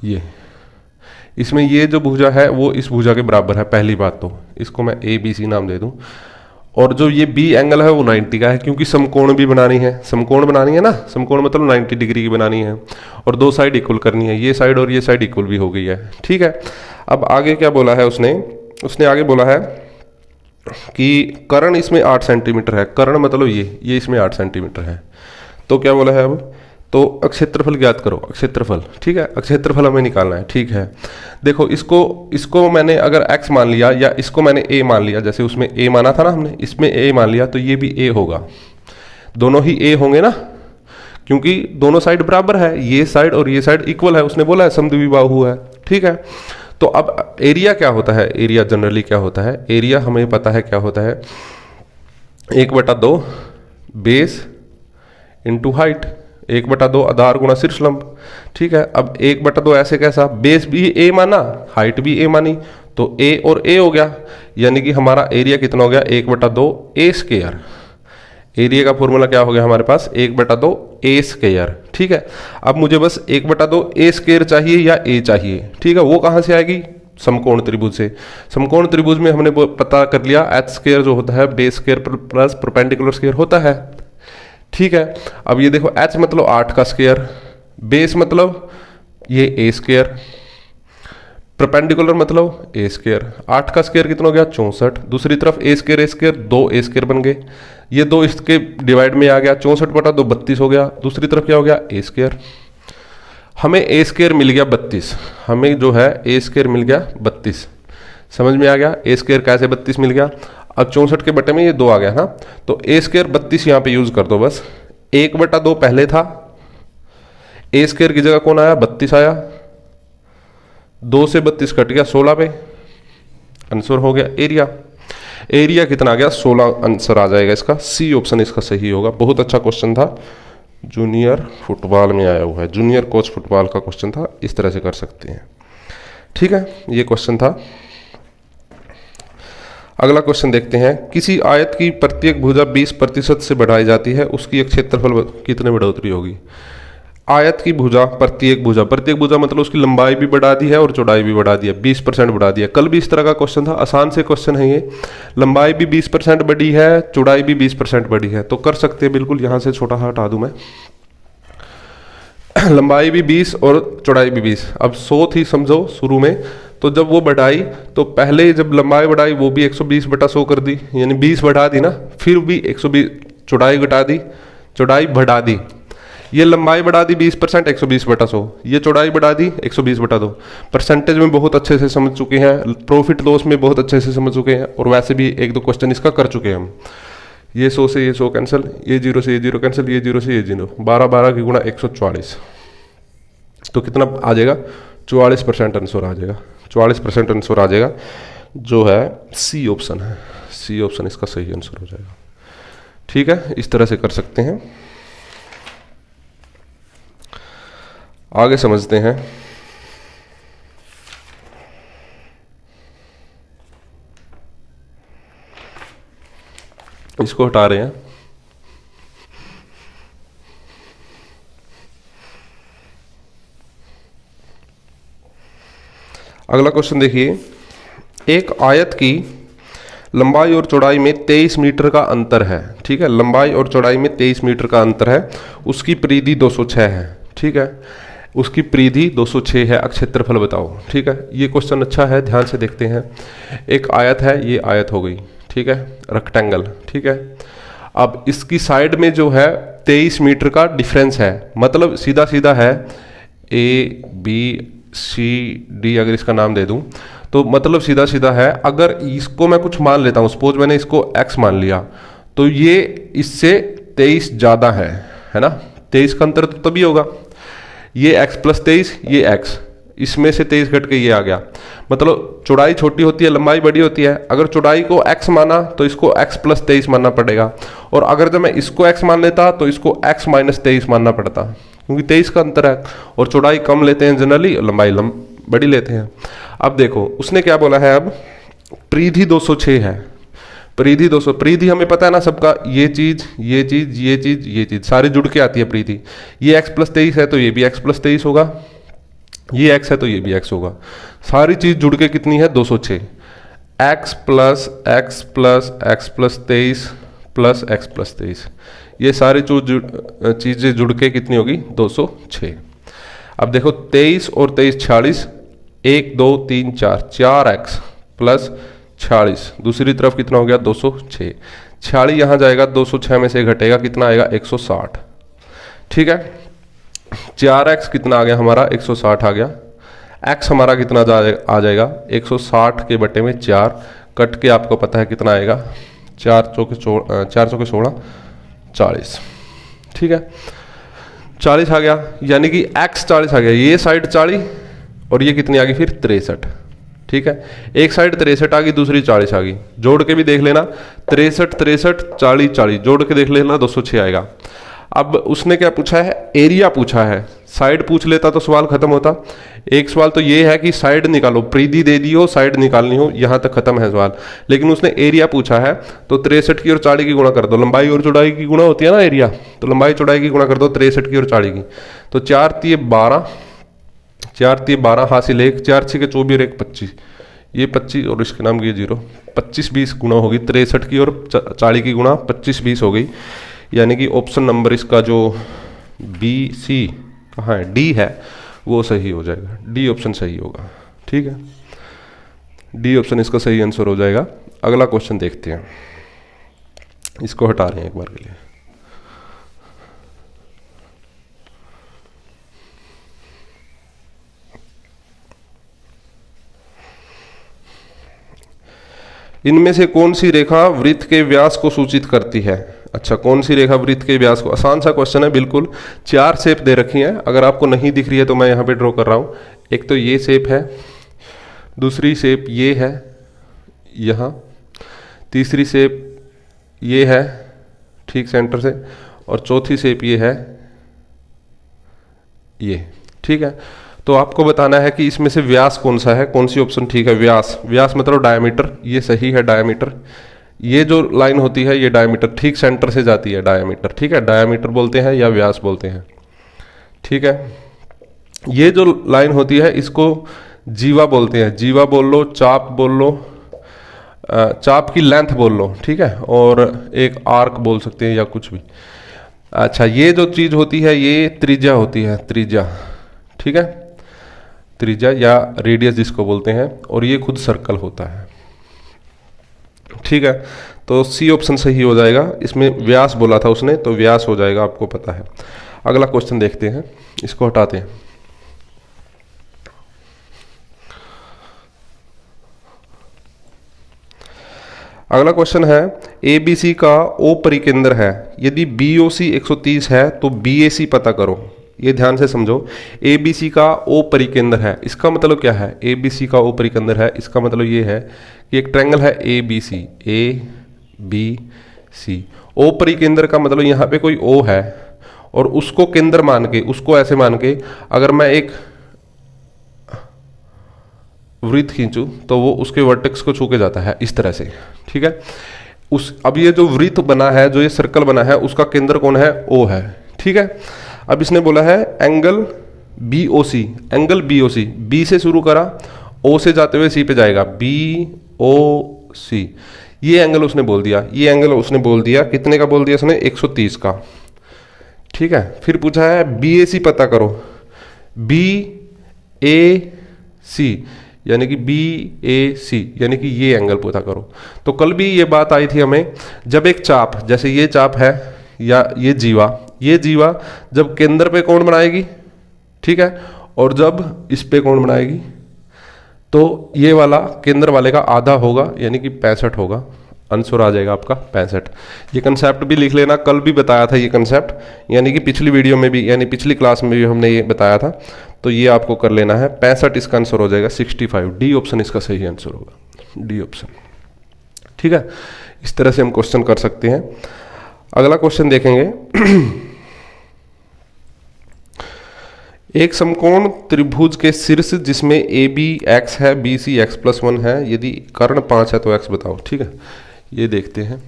ये इसमें ये जो भुजा है वो इस भुजा के बराबर है, पहली बात तो इसको मैं ABC नाम दे दूं। और जो ये B एंगल है वो 90 का है, क्योंकि समकोण भी बनानी है, समकोण बनानी है ना, समकोण मतलब 90 डिग्री की बनानी है, और दो साइड इक्वल करनी है, ये साइड और ये साइड इक्वल भी हो गई है। ठीक है, अब आगे क्या बोला है उसने आगे बोला है कि कर्ण इसमें 8 सेंटीमीटर है, कर्ण मतलब ये इसमें 8 सेंटीमीटर है। तो क्या बोला है अब, तो अक्षेत्रफल ज्ञात करो, अक्षेत्रफल। ठीक है, अक्षेत्रफल हमें निकालना है। ठीक है, देखो इसको मैंने अगर x मान लिया या इसको मैंने a मान लिया, जैसे उसमें a माना था ना हमने, इसमें a मान लिया, तो ये भी a होगा, दोनों ही a होंगे ना, क्योंकि दोनों साइड बराबर है, ये साइड और ये साइड इक्वल है, उसने बोला है समद्विबाहु है। ठीक है, तो अब एरिया क्या होता है, एरिया जनरली क्या होता है, एरिया हमें पता है क्या होता है, 1/2 बेस इंटू हाइट, 1/2 आधार गुणा शीर्षलंब। ठीक है, अब 1/2 ऐसे कैसा, बेस भी a माना, हाइट भी a मानी, तो a और a हो गया, यानी कि हमारा एरिया कितना हो गया, 1/2 a स्क्वायर। एरिया का फॉर्मूला क्या हो गया हमारे पास, 1/2 a स्क्वायर। ठीक है, अब मुझे बस 1/2 a स्क्वायर चाहिए या a चाहिए। ठीक है, वो कहाँ से आएगी, समकोण त्रिभुज से। समकोण त्रिभुज में हमने पता कर लिया h स्क्वायर जो होता है base square plus perpendicular square होता है। ठीक है, अब ये देखो h मतलब 8 का स्क्वायर, बेस मतलब ये a स्क्वायर, परपेंडिकुलर मतलब a स्क्वायर, 8 का स्क्वायर कितना हो गया 64, दूसरी तरफ a स्क्वायर 2 a स्क्वायर बन गए, ये दो इसके डिवाइड में आ गया, 64/2 32 हो गया, दूसरी तरफ क्या हो गया a स्क्वायर। हमें a स्क्वायर मिल गया 32, हमें जो है a स्क्वायर मिल गया 32, समझ में आ गया a स्क्वायर कैसे 32 मिल गया। अब 64 के बटे में ये 2 आ गया ना, तो a स्क्वायर 32 यहाँ पे यूज कर दो बस, 1/2 पहले था, a स्क्वायर की जगह कौन आया 32 आया, 2 से 32 कट गया 16 पे, आंसर हो गया एरिया। एरिया कितना आ गया 16 आंसर आ जाएगा इसका, सी ऑप्शन इसका सही होगा। बहुत अच्छा क्वेश्चन था, जूनियर फुटबॉल में आया हुआ है, जूनियर कोच फुटबॉल का क्वेश्चन था, इस तरह से कर सकते हैं। ठीक है, ये क्वेश्चन था। अगला क्वेश्चन देखते हैं, किसी आयत की प्रत्येक भुजा 20% से बढ़ाई जाती है, उसकी क्षेत्रफल कितने बढ़ोतरी होगी। आयत की भुजा, प्रत्येक भुजा मतलब उसकी लंबाई भी बढ़ा दी है और चौड़ाई भी बढ़ा दी है, 20% बढ़ा दिया। कल भी इस तरह का क्वेश्चन था, आसान से क्वेश्चन है ये, लंबाई भी 20% बढ़ी है, चौड़ाई भी 20% बढ़ी है, तो कर सकते हैं बिल्कुल। यहां से छोटा हटा दूं मैं, लंबाई भी 20 और चौड़ाई भी 20। अब 100 थी समझो शुरू में, तो जब वो बढ़ाई तो पहले जब लंबाई बढ़ाई वो भी 120/100 कर दी, यानी 20 बढ़ा दी ना, फिर भी 120 चौड़ाई घटा दी, चौड़ाई बढ़ा दी, ये लंबाई बढ़ा दी 20% 120/100, ये चौड़ाई बढ़ा दी 120/2। परसेंटेज में बहुत अच्छे से समझ चुके हैं, प्रॉफिट लॉस में बहुत अच्छे से समझ चुके हैं, और वैसे भी 1-2 क्वेश्चन इसका कर चुके हैं हम। ये 100 से ये 100 कैंसिल, ये 0 से ये 0 कैंसिल, ये 0 से ये 0, 12 की गुणा 144, तो कितना आ जाएगा 44% आंसर आ जाएगा, 44% आंसर आ जाएगा, जो है सी ऑप्शन है, सी ऑप्शन इसका सही आंसर हो जाएगा। ठीक है, इस तरह से कर सकते हैं। आगे समझते हैं, इसको हटा रहे हैं। अगला क्वेश्चन देखिए, एक आयत की लंबाई और चौड़ाई में 23 मीटर का अंतर है। ठीक है, लंबाई और चौड़ाई में 23 मीटर का अंतर है, उसकी परिधि 206 है। ठीक है, उसकी परिधि 206 है, क्षेत्रफल बताओ। ठीक है, ये क्वेश्चन अच्छा है, ध्यान से देखते हैं। एक आयत है, ये आयत हो गई, ठीक है, रेक्टेंगल। ठीक है, अब इसकी साइड में जो है 23 मीटर का डिफरेंस है, मतलब सीधा सीधा है ABCD, अगर इसका नाम दे दूं तो मतलब सीधा सीधा है। अगर इसको मैं कुछ मान लेता हूं, सपोज मैंने इसको x मान लिया, तो ये इससे 23 ज्यादा है ना, 23 का अंतर तो तभी होगा, ये x + 23, ये x, इसमें से 23 घट के ये आ गया, मतलब चौड़ाई छोटी होती है, लंबाई बड़ी होती है। अगर चौड़ाई को x माना तो इसको x प्लस 23 मानना पड़ेगा, और अगर जब मैं इसको x मान लेता तो इसको x माइनस 23 मानना पड़ता, क्योंकि 23 का अंतर है और चौड़ाई कम लेते हैं जनरली, लंबाई बड़ी लेते हैं। अब देखो उसने क्या बोला है, अब परिधि 206 है, परिधि 200, परिधि हमें पता है ना सबका, ये चीज ये चीज ये चीज ये चीज सारी जुड़ के आती है परिधि। ये x प्लस 23 है तो ये भी x प्लस 23 होगा, ये x है तो ये भी x होगा, सारी चीज जुड़ के कितनी है 206। x plus x plus x plus 23 plus x plus 23, ये सारी चीजें जुड़ के कितनी होगी 206। अब देखो 23 और 23 46, 1 2 3 4, 4x प्लस 46, दूसरी तरफ कितना हो गया 206। 46 यहाँ जाएगा, 206 में से घटेगा कितना आएगा 160, ठीक है। 4x कितना आ गया हमारा 160 आ गया, x हमारा कितना आ जाएगा 160 के बटे में 4, कट के आपको पता है कितना आएगा 4 चौके 16 40, ठीक है। 40 आ गया, यानी कि x 40 आ गया, ये साइड 40 और ये कितनी आ गई फिर 63, ठीक है। एक साइड 63 आ गई, दूसरी 40 आ गई, जोड़ के भी देख लेना 63 63 40 40, जोड़ के देख लेना 206 आएगा। अब उसने क्या पूछा है, एरिया पूछा है, साइड पूछ लेता तो सवाल खत्म होता। एक सवाल तो ये है कि साइड निकालो, परिधि दे दी हो साइड निकालनी हो, यहाँ तक खत्म है सवाल। लेकिन उसने एरिया पूछा है तो 63 की और 40 की गुणा कर दो, लंबाई और चौड़ाई की गुणा होती है ना एरिया, तो लंबाई चौड़ाई की गुणा कर दो 63 की और 40 की, तो 4 3 12, 4 3 12 हासिल 1, 4 6 के 24 और 1 25, ये 25 और इसके नाम की 0, 25 20 गुणा होगी, 63 की और 40 की गुणा 25 20 हो गई, यानी कि ऑप्शन नंबर इसका जो बी सी कहाँ है, डी है, वो सही हो जाएगा, डी ऑप्शन सही होगा, ठीक है। डी ऑप्शन इसका सही आंसर हो जाएगा। अगला क्वेश्चन देखते हैं, इसको हटा रहे हैं एक बार के लिए। इनमें से कौन सी रेखा वृत्त के व्यास को सूचित करती है। अच्छा, कौन सी रेखा वृत्त के व्यास को, आसान सा क्वेश्चन है बिल्कुल। 4 शेप दे रखी हैं, अगर आपको नहीं दिख रही है तो मैं यहाँ पे ड्रॉ कर रहा हूँ। एक तो ये शेप है, दूसरी शेप ये है यहाँ, तीसरी शेप ये है ठीक सेंटर से, और चौथी शेप ये है ये, ठीक है। तो आपको बताना है कि इसमें से व्यास कौन सा है, कौन सी ऑप्शन ठीक है। व्यास, व्यास मतलब डायमीटर, ये सही है डायमीटर। ये जो लाइन होती है ये डायमीटर ठीक सेंटर से जाती है, डायमीटर, ठीक है, डायमीटर बोलते हैं या व्यास बोलते हैं, ठीक है। ये जो लाइन होती है इसको जीवा बोलते हैं, जीवा बोल लो, चाप बोल लो, चाप की लेंथ बोल लो, ठीक है, और एक आर्क बोल सकते हैं या कुछ भी। अच्छा, ये जो चीज होती है ये त्रिज्या होती है, त्रिज्या, ठीक है, त्रिज्या या रेडियस जिसको बोलते हैं, और ये खुद सर्कल होता है, ठीक है। तो सी ऑप्शन सही हो जाएगा। इसमें व्यास बोला था उसने तो व्यास हो जाएगा, आपको पता है। अगला क्वेश्चन देखते हैं, इसको हटाते हैं। अगला क्वेश्चन है, ABC का O परिकेंद्र है, यदि BOC 130 है तो BAC पता करो। ये ध्यान से समझो, ABC का O परिकेंद्र है, इसका मतलब क्या है। ABC का O परिकेंद्र है, इसका मतलब ये है कि एक ट्रायंगल है ABC, ABC, O परिकेंद्र का मतलब यहाँ पे कोई O है और उसको केंद्र मान के, उसको ऐसे मान के अगर मैं एक वृत्त खींचूं तो वो उसके वर्टेक्स को छू के जाता है इस तरह से, ठीक है। अब ये जो वृत्त बना है, जो ये सर्कल बना है, उसका केंद्र कौन है, O है, ठीक है। अब इसने बोला है angle BOC, angle BOC, B से शुरू करा, O से जाते हुए C पे जाएगा, BOC, ये एंगल उसने बोल दिया, ये एंगल उसने बोल दिया, कितने का बोल दिया उसने, 130 का, ठीक है। फिर पूछा है BAC पता करो, BAC यानी कि BAC यानी कि ये एंगल पता करो। तो कल भी ये बात आई थी हमें, जब एक चाप, जैसे ये चाप है या ये जीवा जब केंद्र पे कोण बनाएगी, ठीक है, और जब इस पे कोण बनाएगी तो ये वाला केंद्र वाले का आधा होगा, यानी कि 65 होगा, आंसर आ जाएगा आपका 65। ये कंसेप्ट भी लिख लेना, कल भी बताया था ये कंसेप्ट, यानी कि पिछली वीडियो में भी, यानी पिछली क्लास में भी हमने ये बताया था, तो ये आपको कर लेना है। 65 इसका आंसर हो जाएगा 65। डी ऑप्शन इसका सही आंसर होगा, डी ऑप्शन। ठीक है, इस तरह से हम क्वेश्चन कर सकते हैं। अगला क्वेश्चन देखेंगे। एक समकोण त्रिभुज के शीर्ष जिसमें ए बी एक्स है, बी सी एक्स प्लस 1 है, यदि कर्ण 5 है तो एक्स बताओ। ठीक है, ये देखते हैं।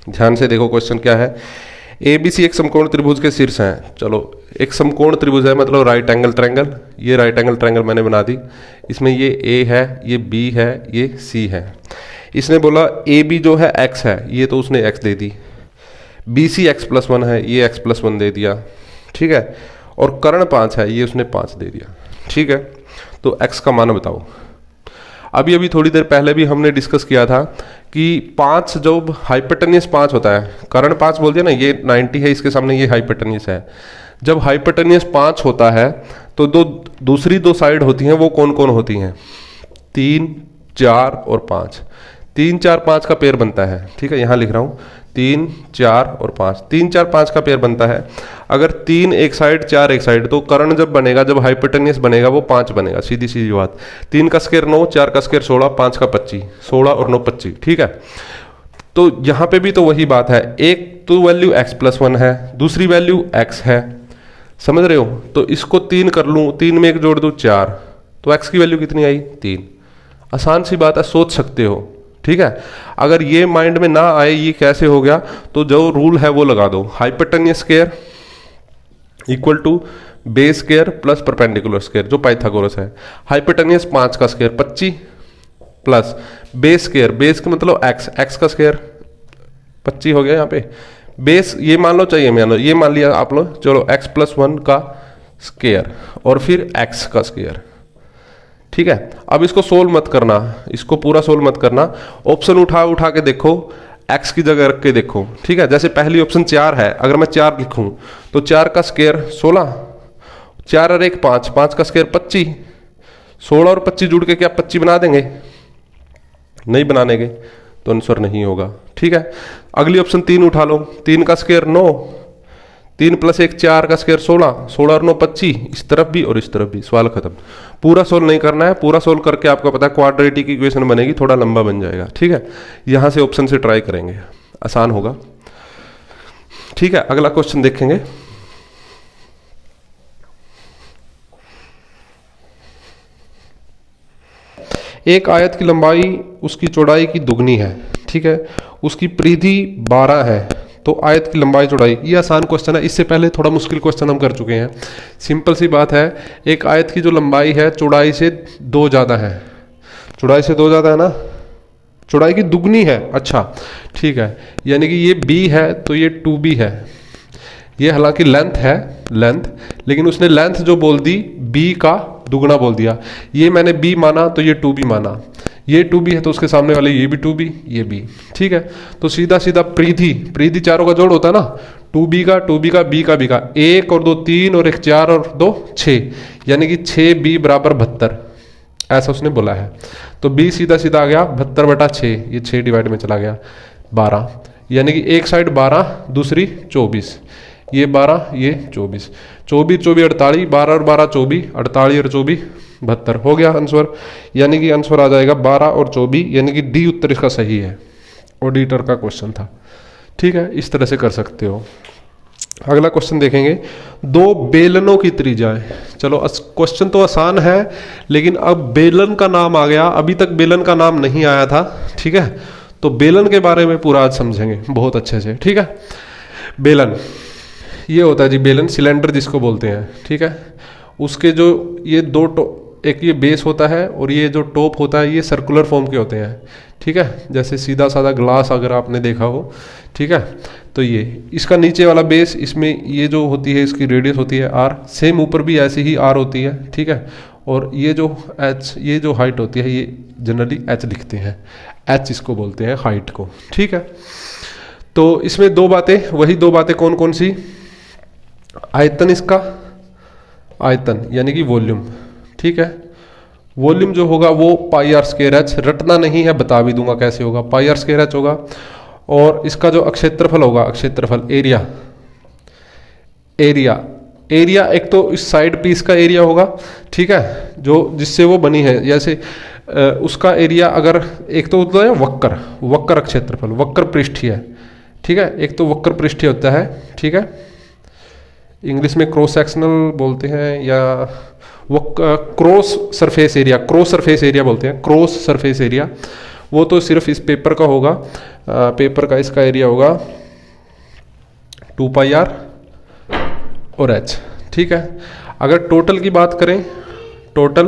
ध्यान से देखो क्वेश्चन क्या है। ए बी सी एक समकोण त्रिभुज के शीर्ष हैं। चलो, एक समकोण त्रिभुज है मतलब राइट एंगल ट्रायंगल। ये राइट एंगल ट्रायंगल मैंने बना दी। इसमें ये ए है, ये बी है, ये सी है। इसने बोला ए बी जो है एक्स है, ये तो उसने एक्स दे दी। बी सी एक्स प्लस 1 है, ये एक्स प्लस 1 दे दिया। ठीक है, और कर्ण 5 है, ये उसने 5 दे दिया। ठीक है, तो एक्स का मान बताओ। अभी थोड़ी देर पहले भी हमने डिस्कस किया था कि 5 जब हाइपोटेनियस 5 होता है, कर्ण 5 बोल दिया ना, ये 90 है, इसके सामने ये हाइपोटेनियस है। जब हाइपोटेनियस 5 होता है तो दूसरी दो साइड होती हैं, वो कौन कौन होती हैं? 3, 4 और 5। 3, 4, 5 का पेयर बनता है। ठीक है, यहाँ लिख रहा हूँ 3, 4 और 5। 3, 4, 5 का पेयर बनता है। अगर 3 एक साइड, 4 एक साइड, तो कर्ण जब बनेगा, जब हाइपोटेनियस बनेगा, वो 5 बनेगा। सीधी सीधी बात। 3 का स्क्वायर 9, 4 का स्क्वायर 16, 5 का 25, 16 और 9 25। ठीक है, तो यहाँ पे भी तो वही बात है। एक तो वैल्यू x प्लस 1 है, दूसरी वैल्यू x है, समझ रहे हो? तो इसको 3 कर लूँ, 3 में 1 जोड़ दूँ 4, तो x की वैल्यू कितनी आई? 3। आसान सी बात है, सोच सकते हो। ठीक है, अगर ये माइंड में ना आए ये कैसे हो गया, तो जो रूल है वो लगा दो। Hypotenuse square equal to base square plus perpendicular square, जो पाइथागोरस है। हाइपोटेनियस 5 का square 25 plus base square, base का मतलब एक्स का स्क्वायर 25 हो गया। यहाँ पे बेस ये मान लो, चाहिए मान लो, ये मान लिया आप लोग। चलो x प्लस 1 का स्क्वायर और फिर x का स्क्वायर। ठीक है, अब इसको सोल्व मत करना, इसको पूरा सोल्व मत करना। ऑप्शन उठा के देखो, x की जगह रख के देखो। ठीक है, जैसे पहली ऑप्शन 4 है, अगर मैं 4 लिखूं तो 4 का स्क्वायर 16, 4 और 1 5, 5 का स्क्वायर 25, 16 और 25 जुड़ के क्या 25 बना देंगे? नहीं बनाने के, तो आंसर नहीं होगा। ठीक है, अगली ऑप्शन 3 उठा लो। 3 का स्क्वायर 9, 3 प्लस 1 4 का स्क्वायर 16, 16 और 9 25, इस तरफ भी और इस तरफ भी। सवाल खत्म। पूरा सोल्व नहीं करना है, पूरा सोल्व करके आपको पता है क्वाड्रेटिक इक्वेशन बनेगी, थोड़ा लंबा बन जाएगा। ठीक है, यहां से ऑप्शन से ट्राई करेंगे, आसान होगा। ठीक है, अगला क्वेश्चन देखेंगे। एक आयत की लंबाई उसकी चौड़ाई की दुगनी है। ठीक है, उसकी परिधि 12 है, तो आयत की लंबाई चौड़ाई। ये आसान क्वेश्चन है, इससे पहले थोड़ा मुश्किल क्वेश्चन हम कर चुके हैं। सिंपल सी बात है, एक आयत की जो लंबाई है चौड़ाई से 2 ज़्यादा है। चौड़ाई से 2 ज़्यादा है ना, चौड़ाई की दुगनी है। अच्छा ठीक है, यानी कि ये b है तो ये 2b है। ये हालांकि लेंथ है, लेंथ, लेकिन उसने लेंथ जो बोल दी b का दुगना बोल दिया। ये मैंने b माना तो ये 2b माना। ये 2b है तो उसके सामने वाले ये भी 2b, ये b। ठीक है, तो सीधा सीधा परिधि चारों का जोड़ होता है ना, 2b का b का b का, 1 और 2 3 और 1 4 और 2 6, यानी कि 6b बराबर 72, ऐसा उसने बोला है। तो b सीधा सीधा आ गया 72/6, ये 6 डिवाइड में चला गया 12, यानी कि एक साइड 12 दूसरी 24, ये 12 ये 24, 24 24 48, 12 और 12 24, 48 और 24 72 हो गया आंसर। यानी कि आंसर आ जाएगा 12 और 24, यानी कि डी उत्तर इसका सही है। ऑडिटर का क्वेश्चन था। ठीक है, इस तरह से कर सकते हो। अगला क्वेश्चन देखेंगे, 2 बेलनों की त्रिज्याएं। चलो क्वेश्चन तो आसान है, लेकिन अब बेलन का नाम आ गया, अभी तक बेलन का नाम नहीं आया था। ठीक है, तो बेलन के बारे में पूरा आज समझेंगे बहुत अच्छे से। ठीक है, बेलन ये होता है जी, बेलन सिलेंडर जिसको बोलते हैं। ठीक है, उसके जो ये 2 एक ये बेस होता है और ये जो टॉप होता है, ये सर्कुलर फॉर्म के होते हैं। ठीक है, जैसे सीधा साधा ग्लास अगर आपने देखा हो। ठीक है, तो ये इसका नीचे वाला बेस, इसमें ये जो होती है इसकी रेडियस होती है r, सेम ऊपर भी ऐसे ही r होती है। ठीक है, और ये जो h, ये जो हाइट होती है, ये जनरली h लिखते हैं, h इसको बोलते हैं हाइट को। ठीक है, तो इसमें 2 बातें, वही 2 बातें कौन कौन सी? आयतन, इसका आयतन यानी कि वॉल्यूम। ठीक है, वॉल्यूम जो होगा वो पाई आर स्क्वायर एच, रटना नहीं है, बता भी दूंगा कैसे होगा, पाई आर स्क्वायर एच होगा। और इसका जो क्षेत्रफल होगा, क्षेत्रफल एरिया, एरिया एरिया एक तो इस साइड पीस का एरिया होगा, ठीक है, जो जिससे वो बनी है, जैसे उसका एरिया अगर एक तो होता है वक्र, वक्र क्षेत्रफल, वक्र पृष्ठीय, ठीक है, एक तो वक्र पृष्ठीय होता है, ठीक है, इंग्लिश में क्रॉस सेक्शनल बोलते हैं या वो cross surface area, cross surface area बोलते हैं, क्रॉस सरफेस एरिया, वो तो सिर्फ इस पेपर का होगा, पेपर का इसका एरिया होगा 2 पाई आर और एच, ठीक है। अगर टोटल की बात करें, टोटल,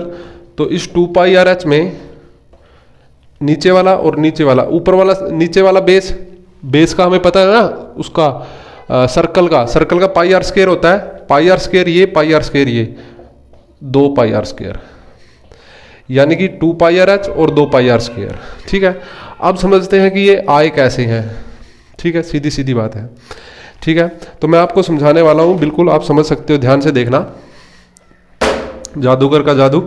तो इस 2 पाई आर एच में नीचे वाला और नीचे वाला, ऊपर वाला नीचे वाला बेस, बेस का हमें पता है ना, उसका सर्कल का पाई आर स्क्वायर होता है, पाई आर स्क्वायर ये, पाई आर स्क्वायर ये, 2 पाई आर स्क्वायर, यानी कि 2 पाई आर एच और 2 पाई आर स्क्वायर, ठीक है। अब समझते हैं कि ये आए कैसे हैं, ठीक है, सीधी सीधी बात है, ठीक है। तो मैं आपको समझाने वाला हूं, बिल्कुल आप समझ सकते हो, ध्यान से देखना, जादूगर का जादू।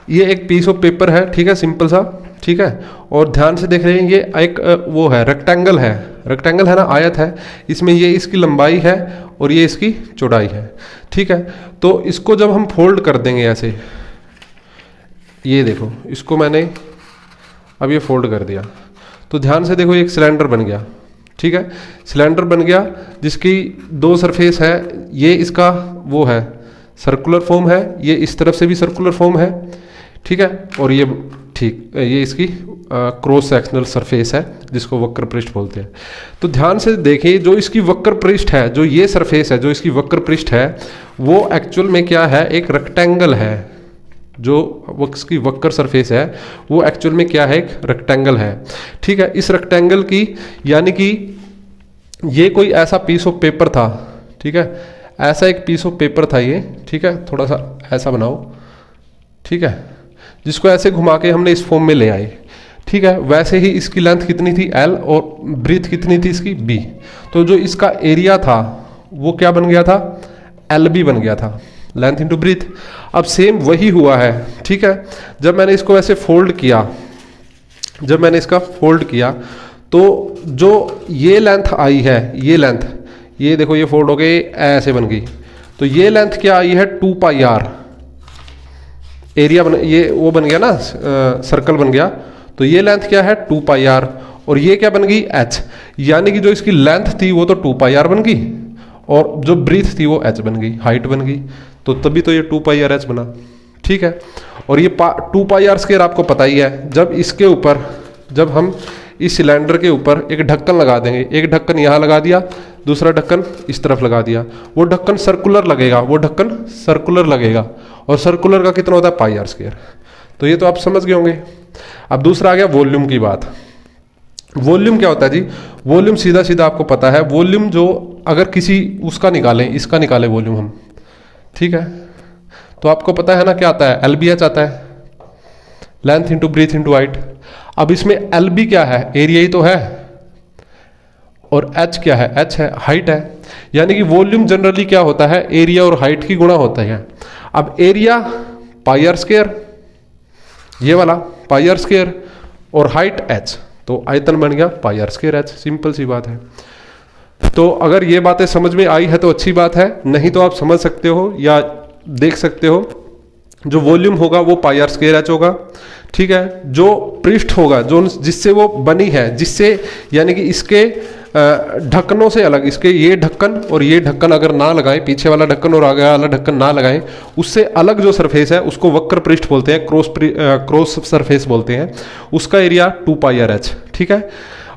ये एक पीस ऑफ पेपर है, ठीक है, सिंपल सा, ठीक है, और ध्यान से देख रहे हैं, ये एक वो है, रेक्टेंगल है, रेक्टेंगल है ना, आयत है, इसमें ये इसकी लंबाई है और ये इसकी चौड़ाई है, ठीक है। तो इसको जब हम फोल्ड कर देंगे ऐसे, ये देखो, इसको मैंने अब ये फोल्ड कर दिया, तो ध्यान से देखो, एक सिलेंडर बन गया, ठीक है, सिलेंडर बन गया जिसकी 2 सरफेस है, ये इसका वो है सर्कुलर फॉर्म है, ये इस तरफ से भी सर्कुलर फॉर्म है, ठीक है, और ये ठीक, ये इसकी क्रॉस सेक्शनल सरफेस है जिसको वक्र पृष्ठ बोलते हैं। तो ध्यान से देखिए, जो इसकी वक्र पृष्ठ है, जो ये सरफेस है, जो इसकी वक्र पृष्ठ है, वो एक्चुअल में क्या है, एक रेक्टेंगल है, जो इसकी वक्र सरफेस है वो एक्चुअल में क्या है, एक रेक्टेंगल है, ठीक है। इस रेक्टेंगल की, यानी कि ये कोई ऐसा पीस ऑफ पेपर था, ठीक है, ऐसा एक पीस ऑफ पेपर था ये, ठीक है, थोड़ा सा ऐसा बनाओ, ठीक है, जिसको ऐसे घुमा के हमने इस फॉर्म में ले आए, ठीक है। वैसे ही इसकी लेंथ कितनी थी, L, और ब्रीथ कितनी थी इसकी, B। तो जो इसका एरिया था वो क्या बन गया था, LB बन गया था, लेंथ इंटू ब्रीथ। अब सेम वही हुआ है, ठीक है। जब मैंने इसको ऐसे फोल्ड किया, जब मैंने इसका फोल्ड किया, तो जो ये लेंथ आई है, ये लेंथ, ये देखो, ये फोल्ड हो गई, ऐसे बन गई, तो ये लेंथ क्या आई है, 2 पाई आर, एरिया बन, ये वो बन गया ना, सर्कल बन गया, तो ये लेंथ क्या है, 2 पाई आर, और ये क्या बन गई, h, यानी कि जो इसकी लेंथ थी वो तो 2 पाई आर बन गई, और जो ब्रीथ थी वो h बन गई, हाइट बन गई, तो तभी तो ये 2 पाई आर एच बना, ठीक है। और ये 2 पाई आर स्क्वायर आपको पता ही है, जब इसके ऊपर, जब हम इस सिलेंडर के ऊपर एक ढक्कन लगा देंगे, एक ढक्कन यहाँ लगा दिया, दूसरा ढक्कन इस तरफ लगा दिया, वो ढक्कन सर्कुलर लगेगा, वो ढक्कन सर्कुलर लगेगा, और सर्कुलर का कितना होता है, पाई आर स्क्वायर। तो ये तो आप समझ गए होंगे। अब दूसरा आ गया वॉल्यूम की बात। वॉल्यूम क्या होता है जी, वॉल्यूम सीधा सीधा आपको पता है, वॉल्यूम जो अगर किसी उसका निकालें, इसका निकालें वॉल्यूम हम, ठीक है, तो आपको पता है ना क्या आता है, LBH आता है, length into breadth into height. अब इसमें LB क्या है, एरिया ही तो है, और H क्या है, H है, हाइट है, यानी कि वॉल्यूम जनरली क्या होता है, एरिया और हाइट की गुणा होता है। अब एरिया पाई आर स्क्वायर, ये वाला पाई आर स्क्वायर, और हाइट H, तो आयतन बन गया पाई आर स्क्वायर H, सिंपल सी बात है। तो अगर ये बातें समझ में आई है तो अच्छी बात है, नहीं तो आप समझ सकते हो या देख सकते हो, जो वॉल्यूम होगा वो पाई आर स्क्वायर एच होगा, ठीक है। जो पृष्ठ होगा, जो जिससे वो बनी है, जिससे यानी कि इसके ढक्कनों से अलग, इसके ये ढक्कन और ये ढक्कन अगर ना लगाएं, पीछे वाला ढक्कन और आगे वाला ढक्कन ना लगाएं, उससे अलग जो सरफेस है उसको वक्र पृष्ठ बोलते हैं, क्रॉस सरफेस बोलते हैं, उसका एरिया 2 पाई आर एच, ठीक है।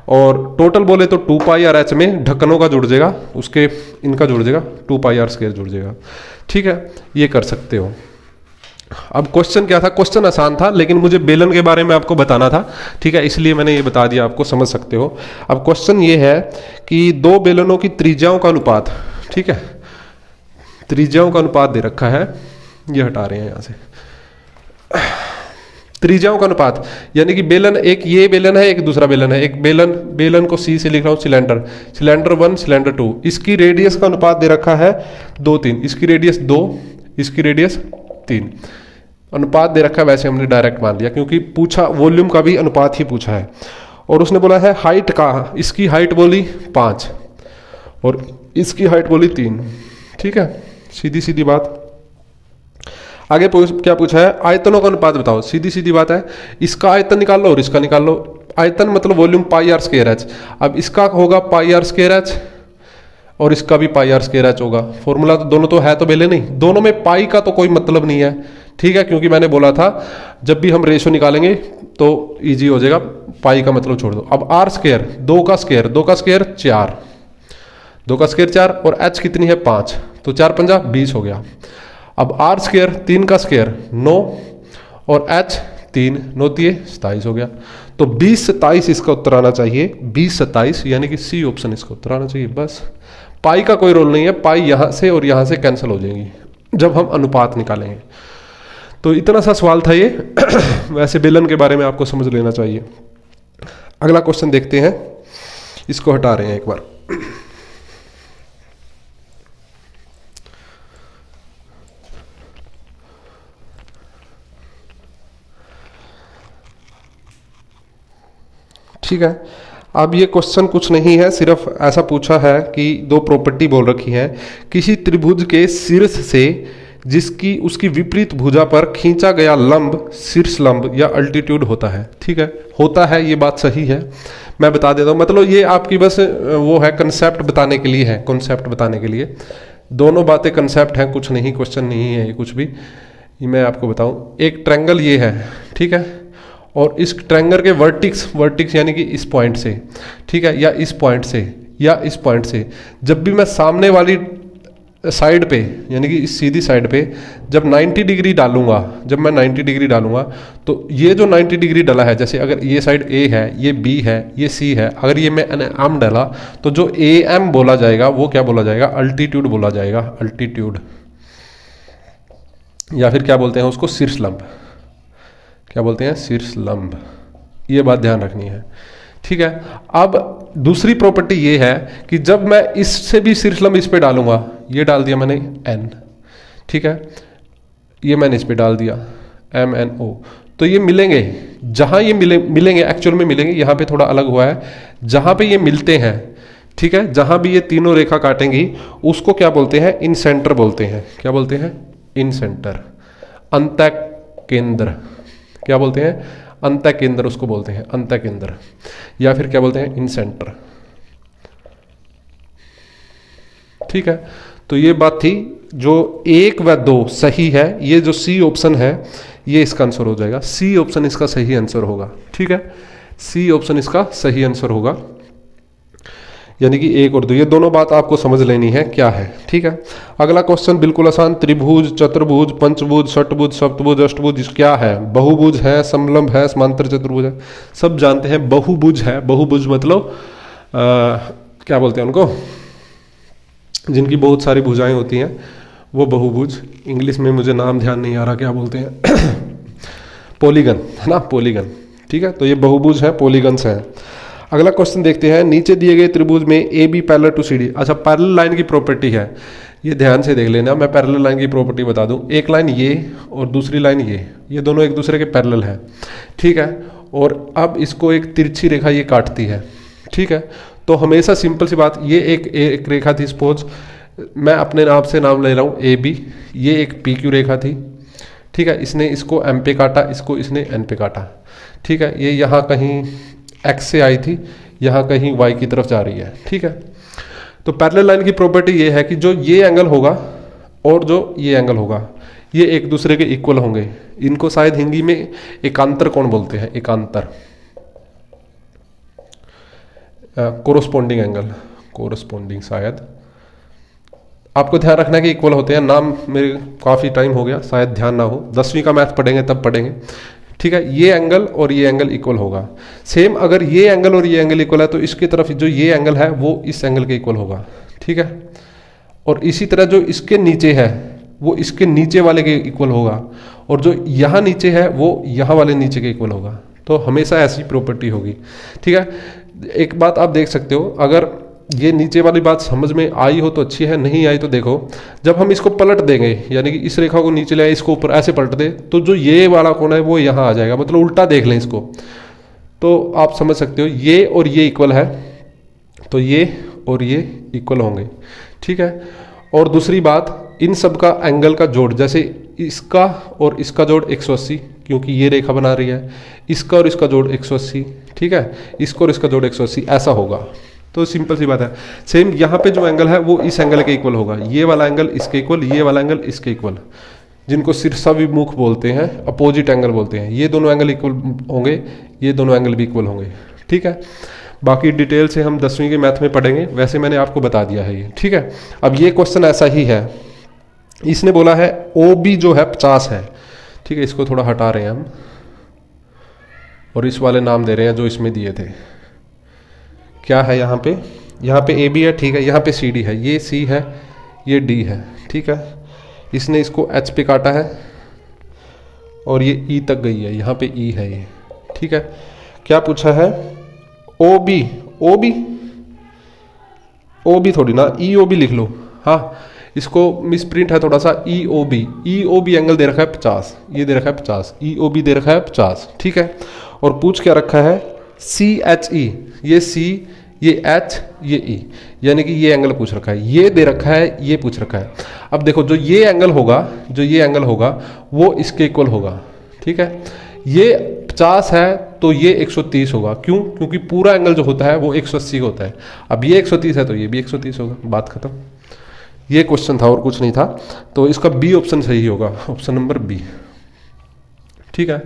और टोटल बोले तो 2 पाई आर एच में ढक्कनों का जुड़ जाएगा, उसके इनका जुड़ जाएगा, 2 पाई आर स्क्वायर जुड़ जाएगा, ठीक है। ये कर सकते हो। अब क्वेश्चन क्या था, क्वेश्चन आसान था, लेकिन मुझे बेलन के बारे में आपको बताना था, ठीक है, इसलिए मैंने ये बता दिया, आपको समझ सकते हो। अब क्वेश्चन ये है कि 2 बेलनों की त्रिज्याओं का अनुपात, ठीक है, त्रिज्याओं का अनुपात दे रखा है, ये हटा रहे हैं यहाँ से, त्रिज्याओं का अनुपात, यानी कि बेलन, एक ये बेलन है, एक दूसरा बेलन है, एक बेलन को C से लिख रहा हूँ, सिलेंडर 1, सिलेंडर 2, इसकी रेडियस का अनुपात दे रखा है 2, 3, इसकी रेडियस 2, इसकी रेडियस 3, अनुपात दे रखा है, वैसे हमने डायरेक्ट मान लिया क्योंकि पूछा वॉल्यूम का भी अनुपात ही पूछा है। और उसने बोला है हाइट का, इसकी हाइट बोली 5 और इसकी हाइट बोली 3। ठीक है, सीधी सीधी बात। आगे क्या पूछा है, आयतनों का अनुपात बताओ। सीधी सीधी बात है, इसका आयतन निकाल लो और इसका निकाल लो। आयतन मतलब volume pi R square H. अब इसका होगा पाई आर स्क्वायर एच और इसका भी पाई आर स्क्वायर एच होगा। फॉर्मूला तो दोनों तो है, तो बेले नहीं, दोनों में पाई का तो कोई मतलब नहीं है। ठीक है, क्योंकि मैंने बोला था जब भी हम रेशो निकालेंगे तो इजी हो जाएगा, पाई का मतलब छोड़ दो। अब आर स्क्वायर, 2 का स्क्वायर 4, 2 का स्क्वायर 4 और एच कितनी है 5, तो 4 पंजा 20 हो गया। अब आर स्क्वायर 3 का स्क्वायर 9 और एच 3, 9 तिये 27 हो गया। तो 20 27 इसका उत्तर आना चाहिए, 20 27 यानी कि सी ऑप्शन इसका उत्तर आना चाहिए। बस, पाई का कोई रोल नहीं है, पाई यहां से और यहां से कैंसिल हो जाएंगी जब हम अनुपात निकालेंगे। तो इतना सा सवाल था ये। वैसे बेलन के बारे में आपको समझ लेना चाहिए। अगला क्वेश्चन देखते हैं, इसको हटा रहे हैं एक बार। ठीक है, अब ये क्वेश्चन कुछ नहीं है, सिर्फ ऐसा पूछा है कि 2 प्रॉपर्टी बोल रखी है। किसी त्रिभुज के शीर्ष से जिसकी उसकी विपरीत भुजा पर खींचा गया लंब शीर्ष लंब या अल्टीट्यूड होता है। ठीक है, होता है, ये बात सही है, मैं बता देता हूँ। मतलब ये आपकी बस वो है, कंसेप्ट बताने के लिए है, कॉन्सेप्ट बताने के लिए। दोनों बातें कंसेप्ट हैं, कुछ नहीं, क्वेश्चन नहीं है ये कुछ भी। ये मैं आपको बताऊँ, एक ट्रायंगल ये है, ठीक है, और इस ट्रायंगल के वर्टिक्स यानी कि इस पॉइंट से, ठीक है, या इस पॉइंट से या इस पॉइंट से, जब भी मैं सामने वाली साइड पे यानी कि इस सीधी साइड पे जब 90 डिग्री डालूंगा, जब मैं 90 डिग्री डालूंगा तो ये जो 90 डिग्री डाला है, जैसे अगर ये साइड ए है, ये बी है, ये सी है, अगर ये मैं एम डाला तो जो ए एम बोला जाएगा वो क्या बोला जाएगा, अल्टीट्यूड बोला जाएगा, अल्टीट्यूड, या फिर क्या बोलते हैं उसको, शीर्ष लंब। क्या बोलते हैं, शीर्ष लंब। ये बात ध्यान रखनी है। ठीक है, अब दूसरी प्रॉपर्टी ये है कि जब मैं इससे भी शीर्ष लंब इस पे डालूंगा, ये डाल दिया मैंने एन, ठीक है, ये मैंने इस पे डाल दिया एम एन ओ, तो ये मिलेंगे, जहां ये मिलेंगे एक्चुअल में मिलेंगे, यहां पे थोड़ा अलग हुआ है, जहां पे ये मिलते हैं, ठीक है, जहां भी ये तीनों रेखा काटेंगी उसको क्या बोलते हैं, इन सेंटर बोलते हैं। क्या बोलते हैं, इन सेंटर, अंतः केंद्र। क्या बोलते हैं, अंतः केंद्र उसको बोलते हैं, अंतः केंद्र, या फिर क्या बोलते हैं, इन सेंटर। ठीक है, तो ये बात थी, जो 1 व 2 सही है, ये जो सी ऑप्शन है ये इसका आंसर हो जाएगा, सी ऑप्शन इसका सही आंसर होगा। ठीक है, सी ऑप्शन इसका सही आंसर होगा, यानी कि 1 और 2, ये दोनों बात आपको समझ लेनी है क्या है। ठीक है, अगला क्वेश्चन बिल्कुल आसान, त्रिभुज, चतुर्भुज, पंचभुज, षटभुज, सप्तभुज, अष्टभुज क्या है, बहुभुज है, समलंब है, समांतर चतुर्भुज है, सब जानते हैं। बहुभुज है, बहुभुज मतलब क्या बोलते हैं उनको, जिनकी बहुत सारी भुजाएं होती हैं, वो बहुभुज। इंग्लिश में मुझे नाम ध्यान नहीं आ रहा, क्या बोलते हैं, पॉलीगन है ना, पॉलीगन। ठीक है, तो ये बहुभुज है, पॉलीगन्स हैं। अगला क्वेश्चन देखते हैं, नीचे दिए गए त्रिभुज में A B parallel to C D. अच्छा, पैरेलल लाइन की प्रॉपर्टी है, ये ध्यान से देख लेना। मैं पैरेलल लाइन की प्रॉपर्टी बता दूं, एक लाइन ये और दूसरी लाइन ये दोनों एक दूसरे के पैरेलल है। ठीक है, और अब इसको एक तिरछी रेखा ये काटती है। ठीक है, तो हमेशा सिंपल सी बात, ये एक रेखा थी, सपोज मैं अपने नाम से नाम ले रहा हूँ ए बी, ये एक पी क्यू रेखा थी। ठीक है, इसने इसको एम पे काटा, इसको इसने एन पे काटा। ठीक है, ये यहाँ कहीं एक्स से आई थी, यहाँ कहीं वाई की तरफ जा रही है। ठीक है, तो पैरेलल लाइन की प्रॉपर्टी ये है कि जो ये एंगल होगा और जो ये एंगल होगा, ये एक दूसरे के इक्वल होंगे। इनको शायद हिंदी में एकांतर कोण बोलते हैं, एकांतर, कोरोस्पोंडिंग एंगल, कोरोस्पोंडिंग, शायद आपको ध्यान रखना है कि इक्वल होते हैं। नाम मेरे काफ़ी टाइम हो गया, शायद ध्यान ना हो, 10वीं का मैथ पढ़ेंगे तब पढ़ेंगे। ठीक है, ये एंगल और ये एंगल इक्वल होगा। सेम अगर ये एंगल और ये एंगल इक्वल है तो इसकी तरफ जो ये एंगल है वो इस एंगल के इक्वल होगा। ठीक है, और इसी तरह जो इसके नीचे है वो इसके नीचे वाले के इक्वल होगा, और जो यहाँ नीचे है वो यहाँ वाले नीचे के इक्वल होगा। तो हमेशा ऐसी प्रॉपर्टी होगी। ठीक है, एक बात आप देख सकते हो, अगर ये नीचे वाली बात समझ में आई हो तो अच्छी है, नहीं आई तो देखो, जब हम इसको पलट देंगे, यानी कि इस रेखा को नीचे ले आए, इसको ऊपर ऐसे पलट दे, तो जो ये वाला कोण है वो यहाँ आ जाएगा, मतलब उल्टा देख लें इसको, तो आप समझ सकते हो ये और ये इक्वल है, तो ये और ये इक्वल होंगे, ठीक है। और दूसरी बात, इन सब का एंगल का जोड़, जैसे इसका और इसका जोड़ 180, क्योंकि ये रेखा बना रही है, इसका और इसका जोड़ 180, ठीक है, इसको और इसका जोड़ 180, ऐसा होगा। तो सिंपल सी बात है। सेम यहाँ पे जो एंगल है वो इस एंगल के इक्वल होगा, ये वाला एंगल इसके इक्वल, ये वाला एंगल इसके इक्वल, जिनको शीर्षाभिमुख बोलते हैं, अपोजिट एंगल बोलते हैं। ये दोनों एंगल इक्वल होंगे, ये दोनों एंगल भी इक्वल होंगे, ठीक है। बाकी डिटेल से हम 10वीं के मैथ में पढ़ेंगे, वैसे मैंने आपको बता दिया है ये, ठीक है। अब ये क्वेश्चन ऐसा ही है, इसने बोला है OB जो है 50 है, ठीक है। इसको थोड़ा हटा रहे हैं हम और इस वाले नाम दे रहे हैं जो इसमें दिए थे। क्या है यहाँ पे AB है, ठीक है, यहाँ पे CD है, ये C है, ये D है, ठीक है। इसने इसको H पे काटा है और ये E तक गई है, यहाँ पे E है ये, ठीक है। क्या पूछा है, OB थोड़ी ना, EOB लिख लो, हाँ, इसको मिसप्रिंट है थोड़ा सा, EOB एंगल दे रखा है 50, ये दे रखा है 50, EOB दे रखा है 50, ठीक है। और पूछ क्या रखा है, CHE, ये C, ये H, ये E, यानी कि ये एंगल पूछ रखा है, ये दे रखा है, ये पूछ रखा है। अब देखो जो ये एंगल होगा वो इसके इक्वल होगा, ठीक है। ये 50 है तो ये 130 होगा, क्यों? क्योंकि पूरा एंगल जो होता है वो 180 होता है। अब ये 130 है तो ये भी 130 होगा, बात खत्म। ये क्वेश्चन था और कुछ नहीं था, तो इसका बी ऑप्शन सही होगा, ऑप्शन नंबर बी, ठीक है।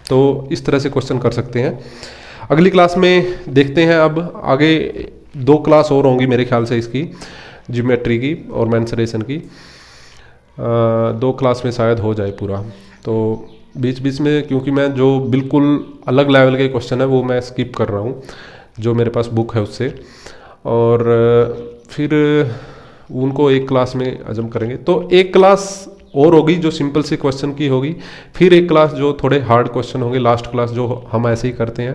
तो इस तरह से क्वेश्चन कर सकते हैं। अगली क्लास में देखते हैं, अब आगे 2 क्लास और होंगी मेरे ख्याल से इसकी, ज्योमेट्री की और मेंसुरेशन की, 2 क्लास में शायद हो जाए पूरा। तो बीच बीच में, क्योंकि मैं जो बिल्कुल अलग लेवल के क्वेश्चन है वो मैं स्किप कर रहा हूँ, जो मेरे पास बुक है उससे, और फिर उनको एक क्लास में हजम करेंगे। तो एक क्लास और होगी जो सिंपल से क्वेश्चन की होगी, फिर एक क्लास जो थोड़े हार्ड क्वेश्चन होंगे, लास्ट क्लास जो हम ऐसे ही करते हैं,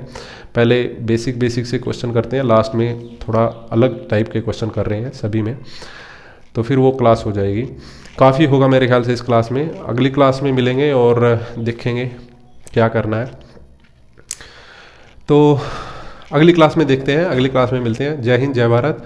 पहले बेसिक से क्वेश्चन करते हैं, लास्ट में थोड़ा अलग टाइप के क्वेश्चन कर रहे हैं सभी में, तो फिर वो क्लास हो जाएगी। काफ़ी होगा मेरे ख्याल से इस क्लास में। अगली क्लास में मिलेंगे और देखेंगे क्या करना है। तो अगली क्लास में देखते हैं, अगली क्लास में मिलते हैं। जय हिंद, जय भारत।